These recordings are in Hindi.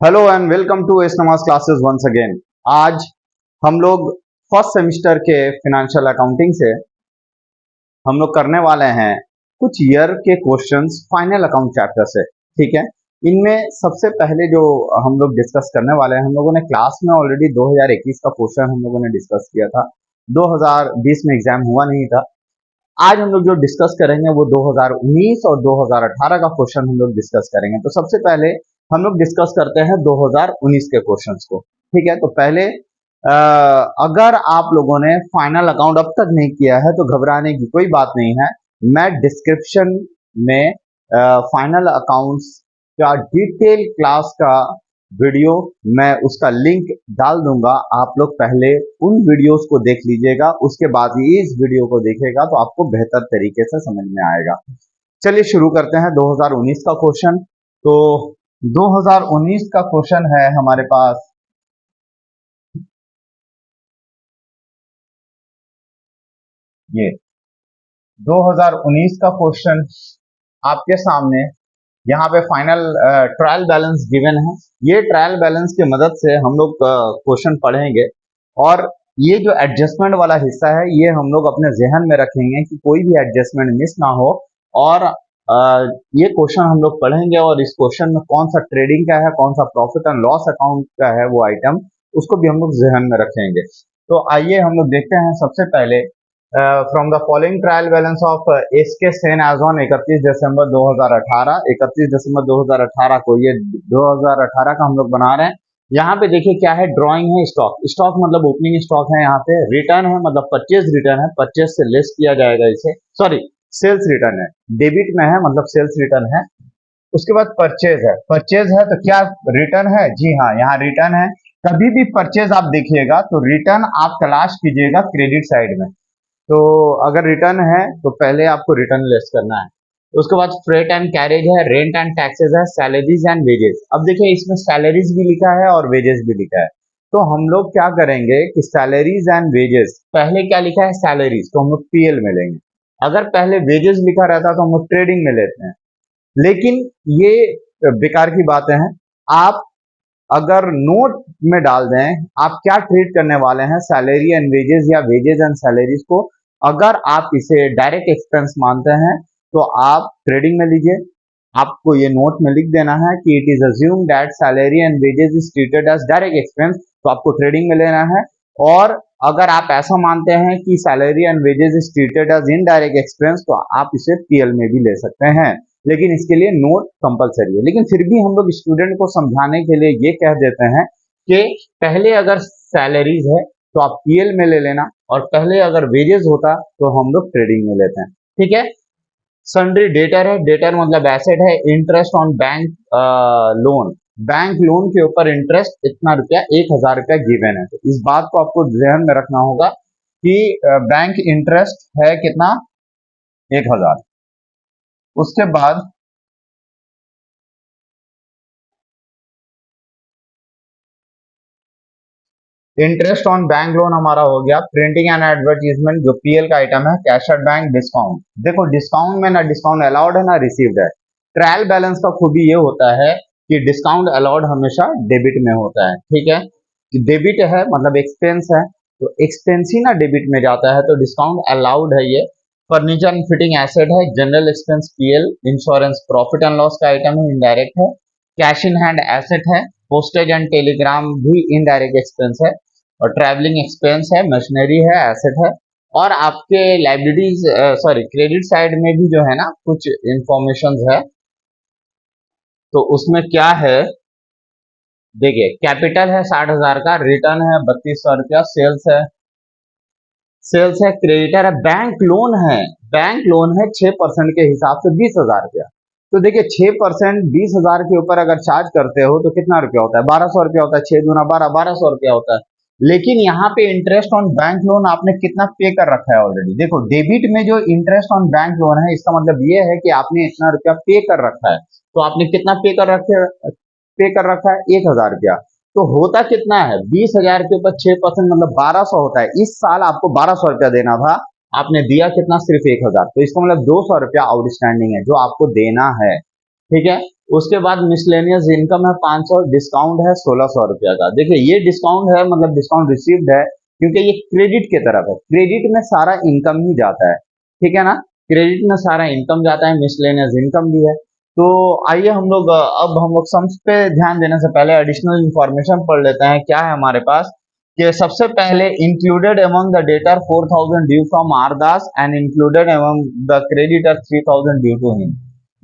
Hello and welcome to S Namaz classes once again. आज हम लोग फर्स्ट सेमिस्टर के फिनेंशियल अकाउंटिंग से हम लोग करने वाले हैं कुछ ईयर के क्वेश्चंस फाइनल अकाउंट चैप्टर से। ठीक है, इनमें सबसे पहले जो हम लोग डिस्कस करने वाले हैं, हम लोगों ने क्लास में ऑलरेडी 2021 का क्वेश्चन हम लोगों ने डिस्कस किया था। 2020 में एग्जाम हुआ नहीं था। आज हम लोग जो डिस्कस करेंगे वो 2019 और 2018 का क्वेश्चन हम लोग डिस्कस करेंगे। तो सबसे पहले हम लोग डिस्कस करते हैं 2019 के क्वेश्चंस को। ठीक है, तो पहले अगर आप लोगों ने फाइनल अकाउंट अब तक नहीं किया है तो घबराने की कोई बात नहीं है। मैं डिस्क्रिप्शन में फाइनल अकाउंट्स का डिटेल क्लास का वीडियो मैं उसका लिंक डाल दूंगा। आप लोग पहले उन वीडियोस को देख लीजिएगा, उसके बाद ही इस वीडियो को देखेगा तो आपको बेहतर तरीके से समझ में आएगा। चलिए शुरू करते हैं 2019 का क्वेश्चन। तो 2019 का क्वेश्चन है हमारे पास, ये 2019 का क्वेश्चन आपके सामने यहाँ पे फाइनल ट्रायल बैलेंस गिवन है। ये ट्रायल बैलेंस की मदद से हम लोग क्वेश्चन पढ़ेंगे और ये जो एडजस्टमेंट वाला हिस्सा है ये हम लोग अपने जहन में रखेंगे कि कोई भी एडजस्टमेंट मिस ना हो। और ये क्वेश्चन हम लोग पढ़ेंगे और इस क्वेश्चन में कौन सा ट्रेडिंग का है, कौन सा प्रॉफिट एंड लॉस अकाउंट का है वो आइटम, उसको भी हम लोग जहन में रखेंगे। तो आइए हम लोग देखते हैं सबसे पहले from the following trial balance of SK Sen as on 31 दिसंबर 2018। 31 दिसंबर 2018 को ये 2018 का हम लोग बना रहे हैं। यहाँ पे देखिए क्या है, ड्राइंग है स्टॉक। स्टॉक मतलब ओपनिंग स्टॉक है। यहाँ पे रिटर्न है मतलब परचेज रिटर्न है, परचेज से लेस किया जाएगा इसे, सॉरी सेल्स रिटर्न है, डेबिट में है मतलब सेल्स रिटर्न है। उसके बाद परचेज है, परचेज है तो क्या रिटर्न है? जी हाँ, यहाँ रिटर्न है। कभी भी परचेज आप देखिएगा तो रिटर्न आप तलाश कीजिएगा क्रेडिट साइड में। तो अगर रिटर्न है तो पहले आपको रिटर्न लेस करना है। उसके बाद फ्रेट एंड कैरेज है, रेंट एंड टैक्सेस है, सैलरीज एंड वेजेस। अब देखिए इसमें सैलरीज भी लिखा है और वेजेस भी लिखा है। तो हम लोग क्या करेंगे कि सैलरीज एंड वेजेस, पहले क्या लिखा है सैलरीज तो हम लोग पीएल में लेंगे। अगर पहले वेजेस लिखा रहता तो हम लोग ट्रेडिंग में लेते हैं। लेकिन ये बेकार की बातें हैं। आप अगर नोट में डाल दें आप क्या ट्रीट करने वाले हैं, सैलरी एंड वेजेस या वेजेस एंड सैलरीज को, अगर आप इसे डायरेक्ट एक्सपेंस मानते हैं तो आप ट्रेडिंग में लीजिए। आपको ये नोट में लिख देना है कि it is assume that salary and wages is treated as direct expense, तो आपको ट्रेडिंग में लेना है। और अगर आप ऐसा मानते हैं कि salary and wages is treated as indirect expense तो आप इसे पीएल में भी ले सकते हैं, लेकिन इसके लिए नोट कंपलसरी है। लेकिन फिर भी हम लोग स्टूडेंट को समझाने के लिए ये कह देते हैं कि पहले अगर सैलरीज है तो आप पीएल में ले लेना और पहले अगर वेजेस होता तो हम लोग ट्रेडिंग में लेते हैं। ठीक है, सन्ड्री डेटर है, डेटर मतलब एसेट है। Interest on bank loan, bank loan के ऊपर इंटरेस्ट इतना रुपया 1000 रुपया गिवन है। तो इस बात को आपको ध्यान में रखना होगा कि बैंक इंटरेस्ट है कितना, 1000। उसके बाद इंटरेस्ट ऑन बैंक लोन हमारा हो गया। प्रिंटिंग एंड एडवर्टीजमेंट जो पीएल का आइटम है, कैश एट बैंक, डिस्काउंट। देखो डिस्काउंट में ना डिस्काउंट अलाउड है ना रिसीव्ड है। ट्रायल बैलेंस का खूबी ये होता है कि डिस्काउंट अलाउड हमेशा डेबिट में होता है। ठीक है, डेबिट है मतलब एक्सपेंस है तो एक्सपेंस ही ना डेबिट में जाता है, तो डिस्काउंट अलाउड है ये। फर्नीचर एंड फिटिंग एसेट है, general expense PL. Insurance profit and loss का आइटम है, इनडायरेक्ट है। कैश इन हैंड एसेट है। पोस्टेज एंड टेलीग्राम भी इनडायरेक्ट एक्सपेंस है। और ट्रैवलिंग एक्सपेंस है, मशीनरी है, एसेट है। और आपके लाइबिलिटीज सॉरी क्रेडिट साइड में भी जो है ना कुछ इंफॉर्मेशन है, तो उसमें क्या है देखिए, कैपिटल है 60,000 का, रिटर्न है 3200 रुपया, सेल्स है, क्रेडिटर है, बैंक लोन है। बैंक लोन है 6% के हिसाब से 20,000 रुपया। तो देखिए 6% 20,000 के ऊपर अगर चार्ज करते हो तो कितना रुपया होता है, 1200 रुपया होता है। 6 दूना 12, 1200 रुपया होता है। लेकिन यहाँ पे इंटरेस्ट ऑन बैंक लोन आपने कितना पे कर रखा है ऑलरेडी। देखो डेबिट में जो इंटरेस्ट ऑन बैंक लोन है इसका मतलब ये है कि आपने इतना रुपया पे कर रखा है। तो आपने कितना पे कर रखा है 1000 रुपया। तो होता कितना है, 20,000 के ऊपर 6% मतलब 1200 होता है। इस साल आपको 1200 रुपया देना था, आपने दिया कितना, सिर्फ 1000। तो इसका मतलब 200 रुपया आउटस्टैंडिंग है जो आपको देना है। ठीक है, उसके बाद मिसलेनियस इनकम है 500, डिस्काउंट है 1600 रुपया का। देखिए ये डिस्काउंट है मतलब डिस्काउंट रिसीव्ड है क्योंकि ये क्रेडिट के तरफ है, क्रेडिट में सारा इनकम ही जाता है, ठीक है ना, क्रेडिट में सारा इनकम जाता है, मिसलेनियस इनकम भी है। तो आइए हम लोग अब हम लोग सम्स पे ध्यान देने से पहले एडिशनल इंफॉर्मेशन पढ़ लेते हैं। क्या है हमारे पास कि सबसे पहले included among the debtor 4000 due from R Das and included among the creditor 3000 due to him.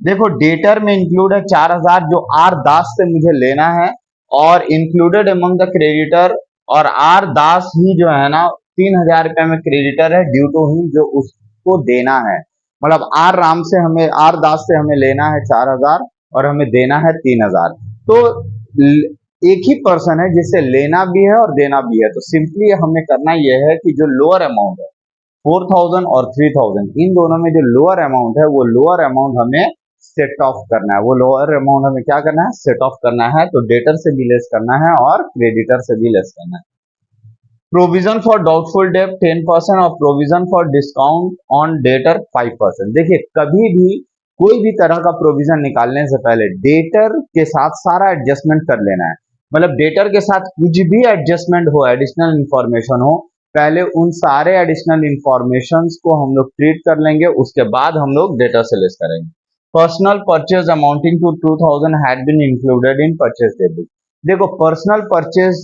देखो डेटर में इंक्लूड है 4000 जो आर दास से मुझे लेना है, और इंक्लूडेड अमंग द क्रेडिटर, और आर दास ही जो है ना 3000 रुपए में क्रेडिटर है, ड्यू टू हिम जो उसको देना है। मतलब आर राम से हमें, आर दास से हमें लेना है 4000 और हमें देना है 3000। तो एक ही पर्सन है जिसे लेना भी है और देना भी है। तो सिंपली हमें करना यह है कि जो लोअर अमाउंट है 4000 और 3000, इन दोनों में जो लोअर अमाउंट है वो लोअर अमाउंट हमें सेट ऑफ करना है। वो लोअर अमाउंट हमें क्या करना है, सेट ऑफ करना है। तो डेटर से भी लेस करना है और क्रेडिटर से भी लेस करना है। प्रोविजन फॉर डाउटफुल डेट 10% और provision for discount on debtor 5%। देखिए कभी भी कोई भी तरह का प्रोविजन निकालने से पहले डेटर के साथ सारा एडजस्टमेंट कर लेना है। मतलब डेटर के साथ कुछ भी एडजस्टमेंट हो, एडिशनल इंफॉर्मेशन हो, पहले उन सारे एडिशनल इंफॉर्मेशन को हम लोग ट्रीट कर लेंगे, उसके बाद हम लोग डेटर से लेस करेंगे। Personal purchase amounting to 2000 had been included in purchase day book. देखो पर्सनल परचेज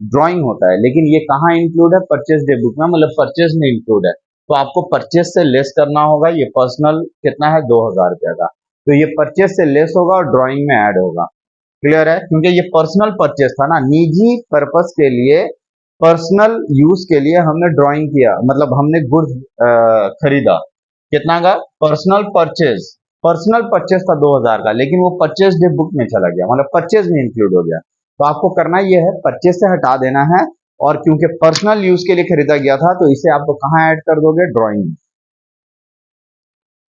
ड्राइंग होता है, लेकिन ये कहाँ इंक्लूड है, परचेज डे बुक में, मतलब परचेज में इंक्लूड है। तो आपको परचेज से लेस करना होगा। ये पर्सनल कितना है, 2000 रुपया का, तो ये परचेज से लेस होगा और ड्राइंग में ऐड होगा। क्लियर है, क्योंकि ये पर्सनल परचेज था ना, निजी पर्पस के लिए, पर्सनल यूज के लिए हमने ड्राइंग किया, मतलब हमने गुड्स खरीदा। कितना का, पर्सनल परचेज, पर्सनल परचेज था 2000 का, लेकिन वो परचेज डे बुक में चला गया, मतलब परचेज में इंक्लूड हो गया। तो आपको करना ये है, परचेज से हटा देना है, और क्योंकि पर्सनल यूज के लिए खरीदा गया था तो इसे आप कहाँ ऐड कर दोगे, ड्राइंग में।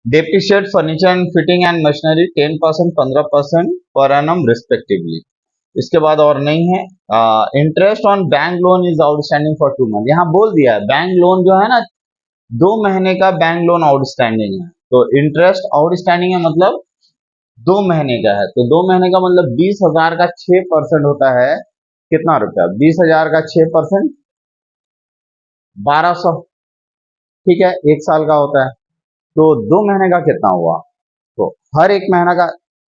Depreciate furniture and fitting and machinery 10%, 15% per annum respectively. इसके बाद और नहीं है। Interest on bank loan is outstanding for 2 month. यहाँ बोल दिया है बैंक लोन जो है ना 2 महीने का बैंक लोन आउटस्टैंडिंग है। तो इंटरेस्ट आउटस्टैंडिंग है मतलब 2 महीने का है, तो 2 महीने का मतलब 20,000 का 6% होता है कितना रुपया, 20,000 का 6% 1200, ठीक है, 1 साल का होता है। तो 2 महीने का कितना हुआ, तो हर एक महीना का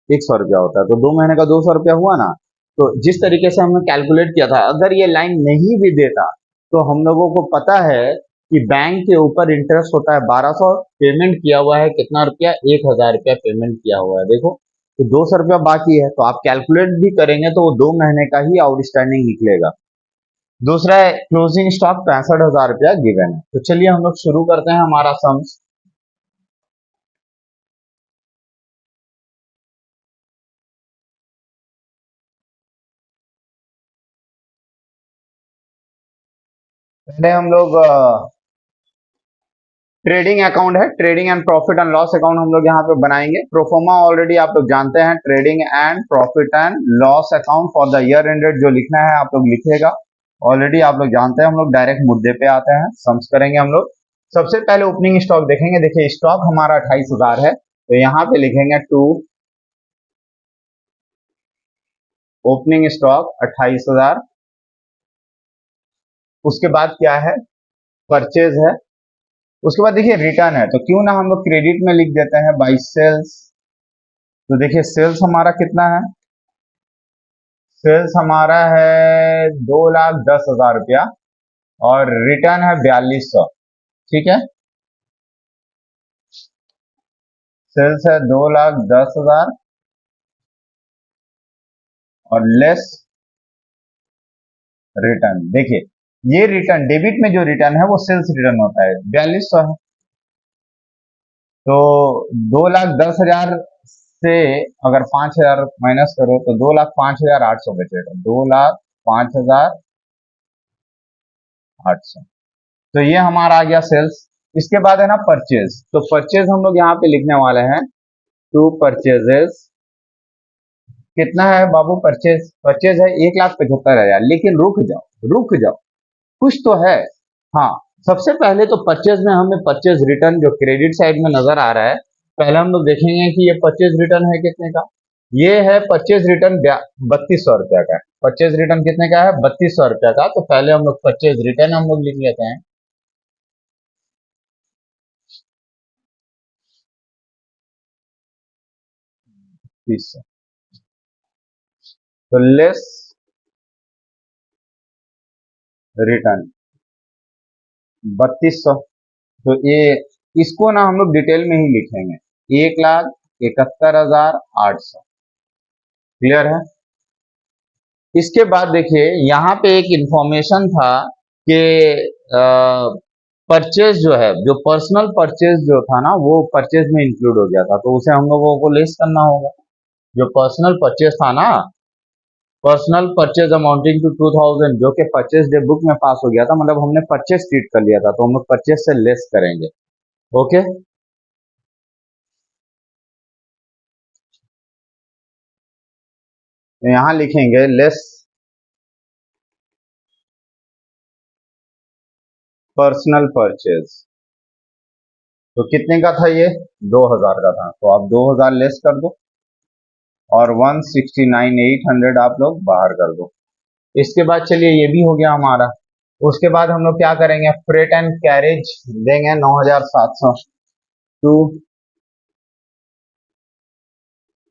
100 रुपया होता है, तो 2 महीने का 200 रुपया हुआ ना। तो जिस तरीके से हमने कैलकुलेट किया था, अगर ये लाइन नहीं भी देता तो हम लोगों को पता है कि बैंक के ऊपर इंटरेस्ट होता है 1200, पेमेंट किया हुआ है कितना रुपया, 1000 रुपया पेमेंट किया हुआ है। देखो तो 200 रुपया बाकी है, तो आप कैलकुलेट भी करेंगे तो वो 2 महीने का ही आउटस्टैंडिंग निकलेगा। दूसरा है क्लोजिंग स्टॉक 65,000 रुपया गिवन है। तो चलिए हम लोग शुरू करते हैं हमारा सम्स। पहले हम लोग ट्रेडिंग अकाउंट है, trading and profit and loss account हम लोग यहाँ पे बनाएंगे। प्रोफोमा ऑलरेडी आप लोग जानते हैं, trading and profit and loss account for the year ended जो लिखना है आप लोग लिखिएगा, ऑलरेडी आप लोग जानते हैं। हम लोग डायरेक्ट मुद्दे पे आते हैं, सम्स करेंगे हम लोग। सबसे पहले ओपनिंग स्टॉक देखेंगे। देखिए स्टॉक हमारा 28,000 है, तो यहाँ पे लिखेंगे टू ओपनिंग स्टॉक 28,000। उसके बाद क्या है, परचेज है। उसके बाद देखिए रिटर्न है, तो क्यों ना हम लोग क्रेडिट में लिख देते हैं बाई सेल्स। तो देखिए सेल्स हमारा कितना है, सेल्स हमारा है 2,10,000 रुपया, और रिटर्न है 4200, ठीक है। सेल्स है 2,10,000 और लेस रिटर्न। देखिए ये रिटर्न डेबिट में जो रिटर्न है वो सेल्स रिटर्न होता है, 4200 है। तो 2,10,000 से अगर 5,000 माइनस करो तो 2,05,800 बचेगा, 2,05,800। तो ये हमारा आ गया सेल्स। इसके बाद है ना परचेज। तो परचेज हम लोग यहाँ पे लिखने वाले हैं टू परचेजेस। कितना है बाबू परचेज, परचेज है 1,75,000। लेकिन रुक जाओ, रुक जाओ, कुछ तो है। हाँ, सबसे पहले तो परचेज में हमें परचेज रिटर्न जो क्रेडिट साइड में नजर आ रहा है, पहले हम लोग देखेंगे कि ये परचेज रिटर्न है कितने का। ये है परचेज रिटर्न 3200 रुपया का। परचेज रिटर्न कितने का है? 3200 रुपया का। तो पहले हम लोग परचेज रिटर्न हम लोग लिख लेते हैं। 30। तो लेस रिटर्न 3200। तो ये इसको ना हम लोग डिटेल में ही लिखेंगे, 1,71,800। क्लियर है? इसके बाद देखिए यहाँ पे एक इंफॉर्मेशन था कि परचेज जो है, जो पर्सनल परचेज जो था ना, वो परचेज में इंक्लूड हो गया था, तो उसे हम लोगों को लेस करना होगा। जो पर्सनल परचेज था ना, पर्सनल परचेज अमाउंटिंग टू 2000, जो कि परचेज डे बुक में पास हो गया था, मतलब हमने परचेज ट्रीट कर लिया था, तो हम लोग परचेज से लेस करेंगे। ओके, तो यहां लिखेंगे लेस पर्सनल परचेज। तो कितने का था ये? 2000 का था, तो आप 2000 लेस कर दो और 169,800 आप लोग बाहर कर दो। इसके बाद चलिए ये भी हो गया हमारा। उसके बाद हम लोग क्या करेंगे? फ्रेट एंड कैरेज देंगे 9,700 to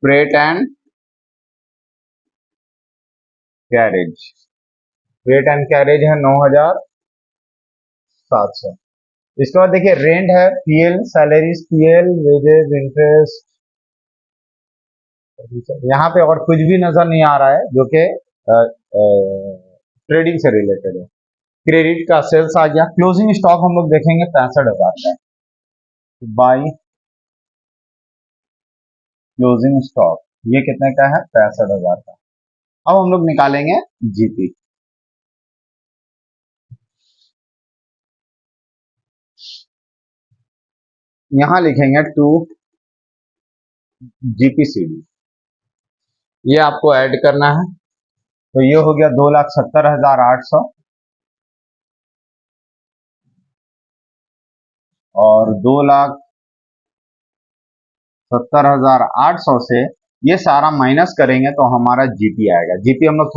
freight and carriage. Freight and carriage है 9,700। इसके बाद देखिए रेंट है, PL salaries, PL wages, interest. यहाँ पे और कुछ भी नजर नहीं आ रहा है जो कि ट्रेडिंग से रिलेटेड है। क्रेडिट का सेल्स आ गया। क्लोजिंग स्टॉक हम लोग देखेंगे 65,000 का। बाई क्लोजिंग स्टॉक ये कितने का है? 65,000 का। अब हम लोग निकालेंगे जीपी। यहां लिखेंगे टू जीपीसीडी, ये आपको ऐड करना है। तो ये हो गया 2,70,800 और 2,70,800 से ये सारा माइनस करेंगे तो हमारा जीपी आएगा। जीपी हम लोग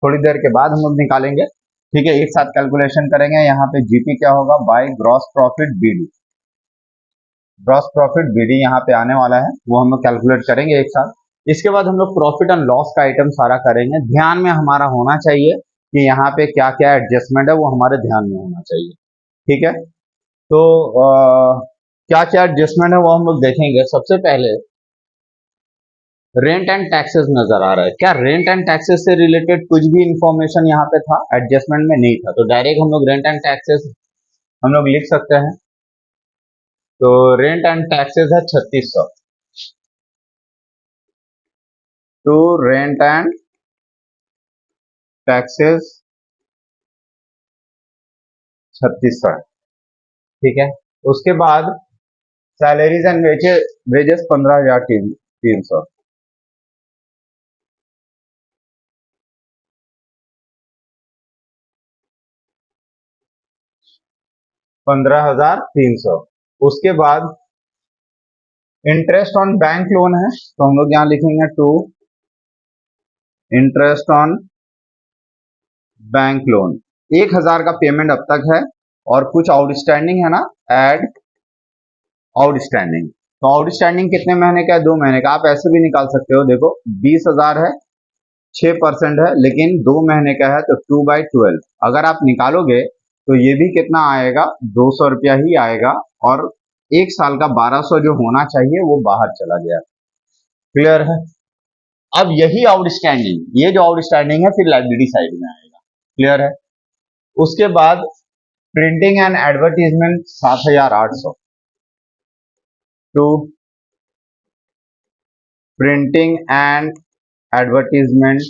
थोड़ी देर के बाद हम लोग निकालेंगे। ठीक है, एक साथ कैलकुलेशन करेंगे। यहाँ पे जीपी क्या होगा? By gross profit BD. Gross profit BD यहाँ पे आने वाला है, वो हम लोग कैलकुलेट करेंगे एक साथ। इसके बाद हम लोग प्रॉफिट एंड लॉस का आइटम सारा करेंगे। ध्यान में हमारा होना चाहिए कि यहाँ पे क्या क्या एडजस्टमेंट है, वो हमारे ध्यान में होना चाहिए। ठीक है, तो क्या क्या एडजस्टमेंट है वो हम लोग देखेंगे। सबसे पहले रेंट एंड टैक्सेस नजर आ रहा है क्या? रेंट एंड टैक्सेस से रिलेटेड कुछ भी इंफॉर्मेशन यहाँ पे था? एडजस्टमेंट में नहीं था, तो डायरेक्ट हम लोग रेंट एंड टैक्सेस हम लोग लिख सकते हैं। तो रेंट एंड टैक्सेस है 3600 टू रेंट एंड टैक्सेस 3600। ठीक है, उसके बाद सैलरीज एंड वेजेस 15,300। 15,300। उसके बाद इंटरेस्ट ऑन बैंक लोन है, तो हम लोग यहाँ लिखेंगे to interest on bank loan. 1,000 का पेमेंट अब तक है और कुछ आउटस्टैंडिंग है ना, एड आउटस्टैंडिंग। तो आउटस्टैंडिंग कितने महीने का है? 2 महीने का। आप ऐसे भी निकाल सकते हो, देखो 20,000 है, 6% है, लेकिन 2 महीने का है, तो 2/12 अगर आप निकालोगे तो ये भी कितना आएगा? 200 रुपया ही आएगा। और एक साल का 1200 जो होना चाहिए वो बाहर चला गया। क्लियर है? अब यही आउटस्टैंडिंग, ये जो आउटस्टैंडिंग है फिर लाइबिलिटी साइड में आएगा। क्लियर है? उसके बाद printing and advertisement 7,800 to printing and advertisement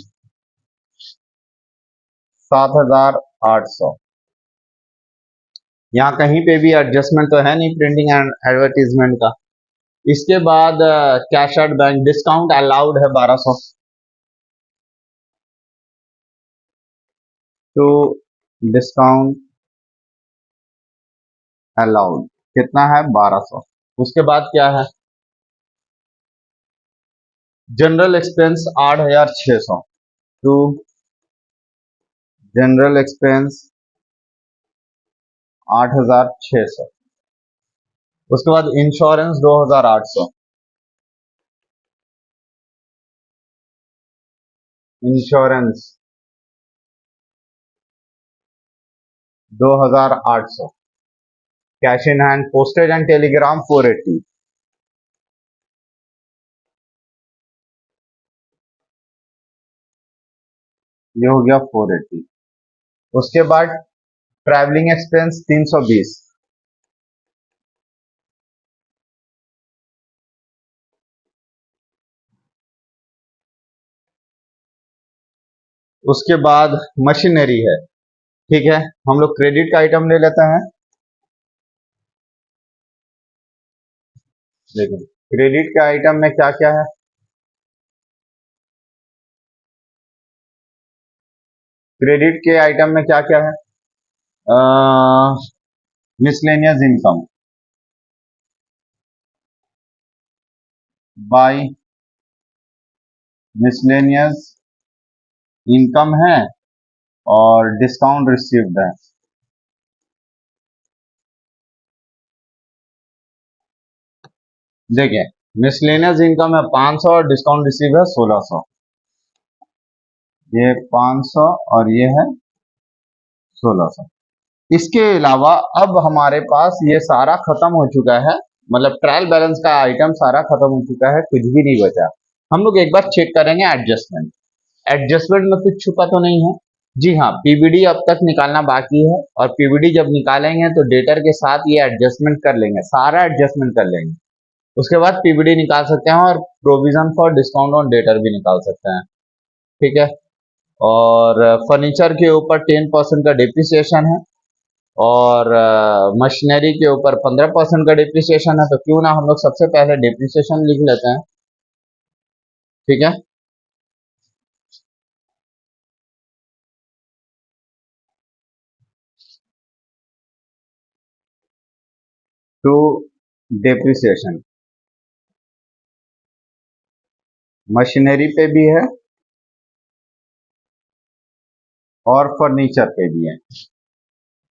7,800। यहाँ कहीं पे भी एडजस्टमेंट तो है नहीं प्रिंटिंग एंड एडवर्टीजमेंट का। इसके बाद cash at bank discount allowed है 1,200 टू डिस्काउंट अलाउड कितना है? 1,200। उसके बाद क्या है? General expense 8,600 to general expense 8,600। उसके बाद insurance 2,800, insurance 2,800। Cash in hand postage and telegram 480। ये हो गया 480। उसके बाद ट्रैवलिंग एक्सपेंस 320। उसके बाद मशीनरी है, ठीक है। हम लोग क्रेडिट का आइटम ले लेते हैं। देखिए क्रेडिट के आइटम में क्या क्या है। क्रेडिट के आइटम में क्या क्या है? Miscellaneous income by miscellaneous income है और डिस्काउंट रिसीव्ड है। देखिए मिसलेनियस इनकम है 500 और डिस्काउंट रिसीव है 1600। ये 500 और ये है 1600। इसके अलावा अब हमारे पास ये सारा खत्म हो चुका है, मतलब ट्रायल बैलेंस का आइटम सारा खत्म हो चुका है, कुछ भी नहीं बचा। हम लोग एक बार चेक करेंगे एडजस्टमेंट। एडजस्टमेंट में कुछ छुपा तो नहीं है? जी हाँ, पीबीडी अब तक निकालना बाकी है और पीबीडी जब निकालेंगे तो डेटर के साथ ये एडजस्टमेंट कर लेंगे, सारा एडजस्टमेंट कर लेंगे। उसके बाद पीबीडी निकाल सकते हैं और provision for discount on debtor भी निकाल सकते हैं, ठीक है। और फर्नीचर के ऊपर 10% का डिप्रिसिएशन है और मशीनरी के ऊपर 15% का डिप्रिसिएशन है। तो क्यों ना हम लोग सबसे पहले डिप्रिसिएशन लिख लेते हैं, ठीक है। टू डिप्रिसिएशन मशीनरी पे भी है और फर्नीचर पे भी है।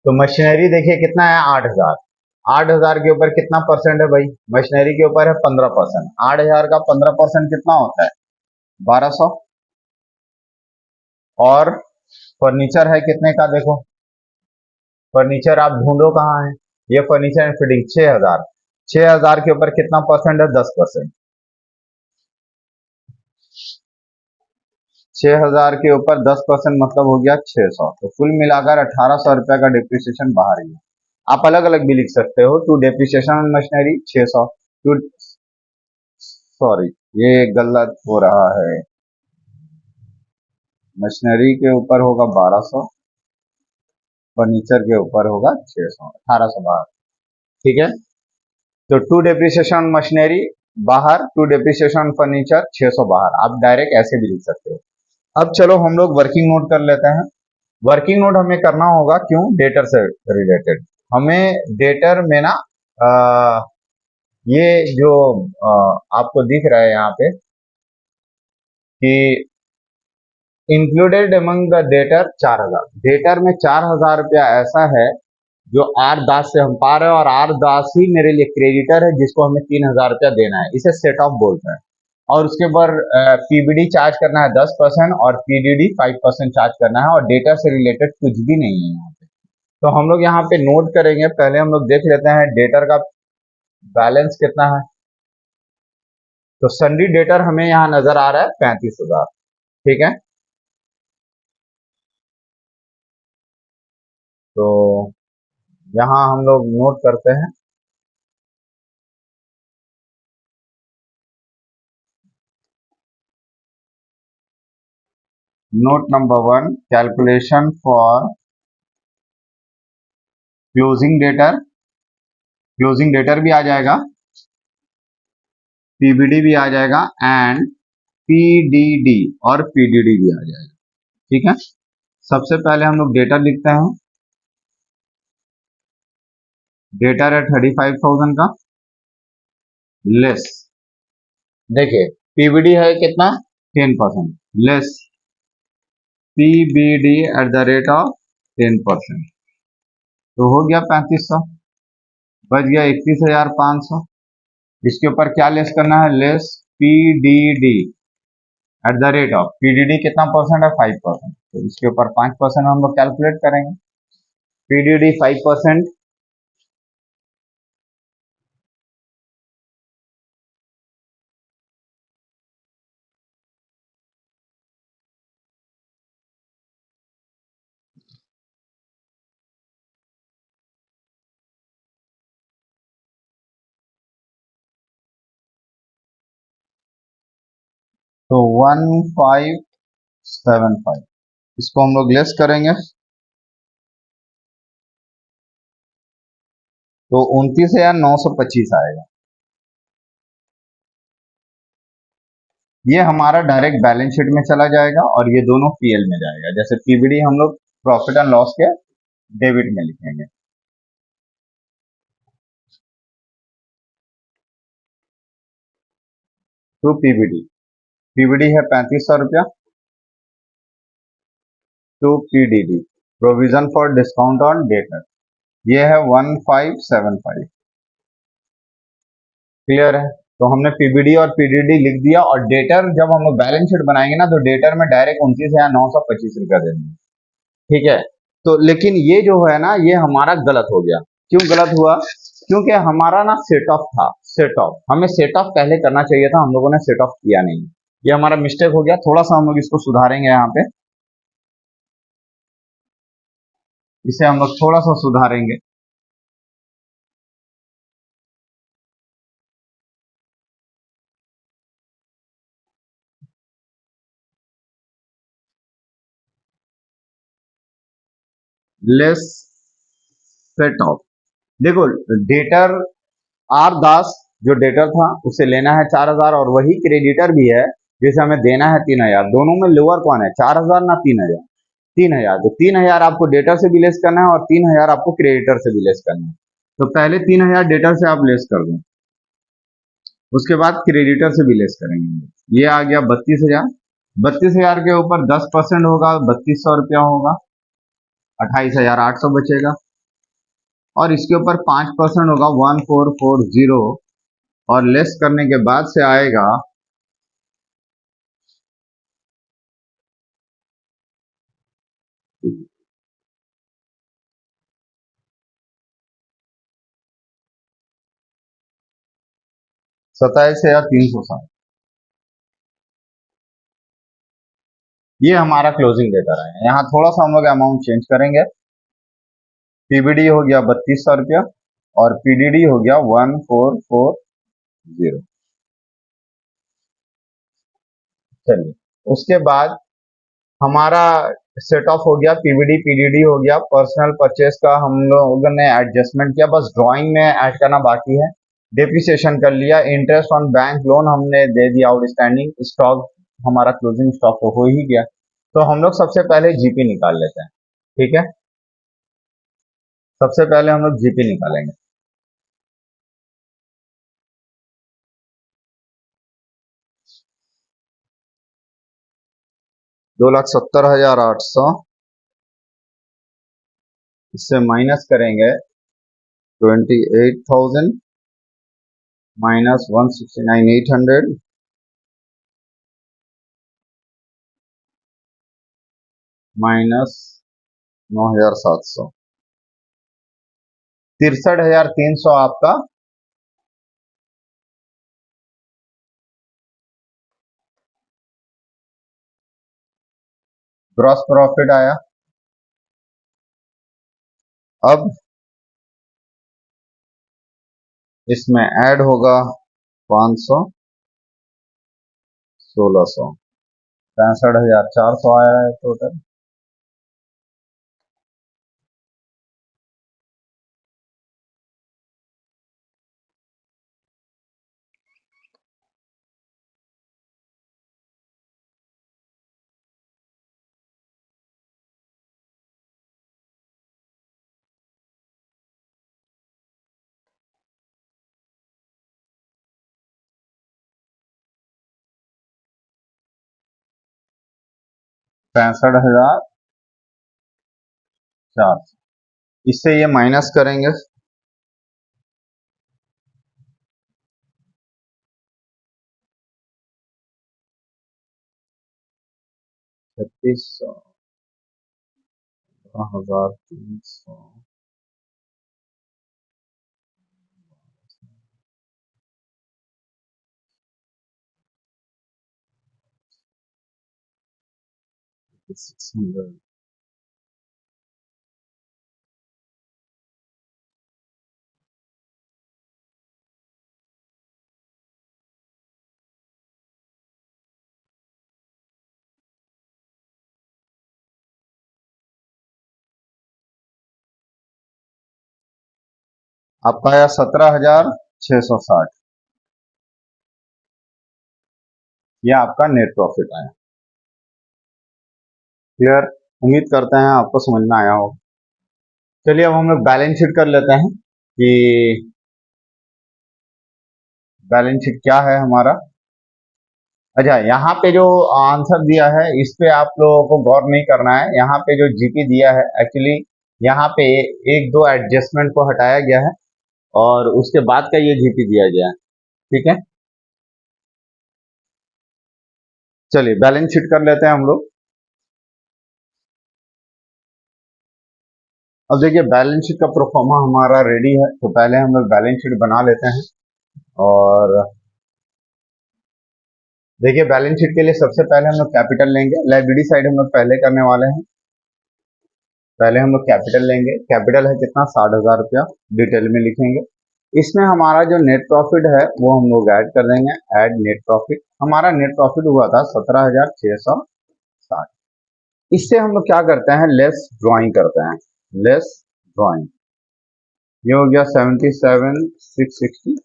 तो मशीनरी देखिए कितना है 8,000। 8,000 के ऊपर कितना परसेंट है भाई? मशीनरी के ऊपर है 15%। 8,000 का 15% कितना होता है? 1,200। और फर्नीचर है कितने का देखो, फर्नीचर आप ढूंढो कहाँ है। ये फर्नीचर एंड फिटिंग 6,000। 6,000 के ऊपर कितना परसेंट है? 10%। 6,000 के ऊपर 10% मतलब हो गया 600। तो कुल मिलाकर 1,800 रुपए का डिप्रिसिएशन बाहर ही है। आप अलग अलग भी लिख सकते हो, to depreciation machinery 600, to sorry ये गलत हो रहा है, मशीनरी के ऊपर होगा 1,200, फर्नीचर के ऊपर होगा 600, 1,800 बाहर, ठीक है। तो टू डिप्रिसिएशन मशीनरी बाहर, टू डिप्रिसिएशन फर्नीचर 600 बाहर। आप डायरेक्ट ऐसे भी लिख सकते हो। अब चलो हम लोग वर्किंग नोट कर लेते हैं। वर्किंग नोट हमें करना होगा, क्यों? डेटर से रिलेटेड। हमें डेटर में ना आ, ये जो आपको दिख रहा है यहाँ पे कि included among the debtor 4,000। Debtor में 4,000 रुपया ऐसा है जो आर दास से हम पा रहे हैं और आर दास ही मेरे लिए क्रेडिटर है जिसको हमें 3,000 रुपया देना है। इसे सेट ऑफ बोलते हैं। और उसके ऊपर पीबीडी चार्ज करना है 10% और पीडीडी 5% चार्ज करना है और डेटा से रिलेटेड कुछ भी नहीं है यहाँ पे। तो हम लोग यहाँ पे नोट करेंगे, पहले हम लोग देख लेते हैं डेटर का बैलेंस कितना है। तो सन्डी डेटर हमें यहाँ नजर आ रहा है 35,000, ठीक है। तो यहाँ हम लोग नोट करते हैं। Note number 1, calculation for closing debtor. Closing debtor भी आ जाएगा, पीबीडी भी आ जाएगा एंड पीडीडी और पीडीडी भी आ जाएगा, ठीक है। सबसे पहले हम लोग डेटा लिखते हैं। डेटा है 35,000 का लेस। देखिए पीबीडी है कितना 10%, less PBD at the rate of 10%, तो हो गया 3500, बच गया 31,500। इसके ऊपर क्या लेस करना है, less PDD at the rate of, PDD कितना परसेंट है 5%, तो इसके ऊपर 5% हम लोग कैलकुलेट करेंगे। पीडीडी 5%, तो 1575, इसको हम लोग लेस करेंगे तो 29,925 आएगा। ये हमारा डायरेक्ट बैलेंस शीट में चला जाएगा और ये दोनों पीएल में जाएगा। जैसे पीबीडी हम लोग प्रॉफिट एंड लॉस के डेबिट में लिखेंगे। तो पीबीडी, पीबीडी है 3500 रुपया, to PDD provision for discount on debtor, ये है 1575। क्लियर है? तो हमने पीबीडी और पीडीडी लिख दिया और डेटर जब हम लोग बैलेंस शीट बनाएंगे ना तो डेटर में डायरेक्ट 29,925 रुपया दे देंगे। ठीक है? तो लेकिन ये जो है ना ये हमारा गलत हो गया। क्यों गलत हुआ? क्योंकि हमारा ना सेट ऑफ था, सेट ऑफ हमें सेट ऑफ पहले करना चाहिए था, हम लोगों ने सेट ऑफ किया नहीं। ये हमारा मिस्टेक हो गया, थोड़ा सा हम लोग इसको सुधारेंगे। यहाँ पे इसे हम लोग थोड़ा सा सुधारेंगे। लेस सेट ऑफ, देखो डेटर आर दास जो डेटर था उसे लेना है 4,000 और वही क्रेडिटर भी है जिसे हमें देना है 3,000। दोनों में लोअर कौन है, 4,000 ना 3,000? 3,000, तो 3,000 आपको डेटर से भी लेस करना है और 3,000 आपको क्रेडिटर से भी लेस करना है। तो पहले 3,000 डेटर से आप लेस कर दो, उसके बाद क्रेडिटर से भी लेस करेंगे। ये आ गया 32,000। 32,000 के ऊपर 10% होगा, 3,200 रुपया होगा, 28,800 बचेगा। और इसके ऊपर 5% होगा, 1,440, और लेस करने के बाद से आएगा 27,360। ये हमारा क्लोजिंग डेटा है। यहाँ थोड़ा सा हम लोग अमाउंट चेंज करेंगे। पीबीडी हो गया 3,200 रुपया और पीडीडी हो गया 1,440। चलिए, उसके बाद हमारा सेट ऑफ हो गया, पीवीडी पीडीडी हो गया। पर्सनल परचेस का हम लोगों ने एडजस्टमेंट किया, बस ड्राइंग में ऐड करना बाकी है। डेप्रिसिएशन कर लिया, इंटरेस्ट ऑन बैंक लोन हमने दे दिया, आउटस्टैंडिंग स्टॉक हमारा क्लोजिंग स्टॉक तो हो ही गया। तो हम लोग सबसे पहले जीपी निकाल लेते हैं। ठीक है, सबसे पहले हम लोग जीपी निकालेंगे। दो लाख 70,800, इससे माइनस करेंगे 28,000, माइनस 169,800, माइनस 9,700, 63,300 आपका ग्रॉस प्रॉफिट आया। अब इसमें ऐड होगा 500, 1,600, 65,400 आया है टोटल। 65,400। इससे ये माइनस करेंगे, 3600, 1300, 600। आपका आया 17,660। ये आपका नेट प्रॉफिट आया। क्लियर? उम्मीद करते हैं आपको समझ में आया हो। चलिए अब हम लोग बैलेंस शीट कर लेते हैं कि बैलेंस शीट क्या है हमारा। अच्छा, यहाँ पे जो आंसर दिया है इस पे आप लोगों को गौर नहीं करना है। यहाँ पे जो जीपी दिया है एक्चुअली यहाँ पे एक दो एडजस्टमेंट को हटाया गया है और उसके बाद का ये जीपी दिया गया है। ठीक है, चलिए बैलेंस शीट कर लेते हैं हम लोग। अब देखिए बैलेंस शीट का प्रोफार्मा हमारा रेडी है, तो पहले हम लोग बैलेंस शीट बना लेते हैं। और देखिए बैलेंस शीट के लिए सबसे पहले हम लोग कैपिटल लेंगे, लायबिलिटी साइड हम लोग पहले करने वाले हैं। पहले हम लोग कैपिटल लेंगे, कैपिटल है कितना, 60,000 रुपया, डिटेल में लिखेंगे। इसमें हमारा जो नेट प्रॉफिट है वो हम लोग ऐड कर देंगे, ऐड नेट प्रॉफिट। हमारा नेट प्रॉफिट हुआ था 17,660। इससे हम लोग क्या करते हैं, लेस ड्राइंग करते हैं, लेस ड्राइंग। ये हो गया 77,660।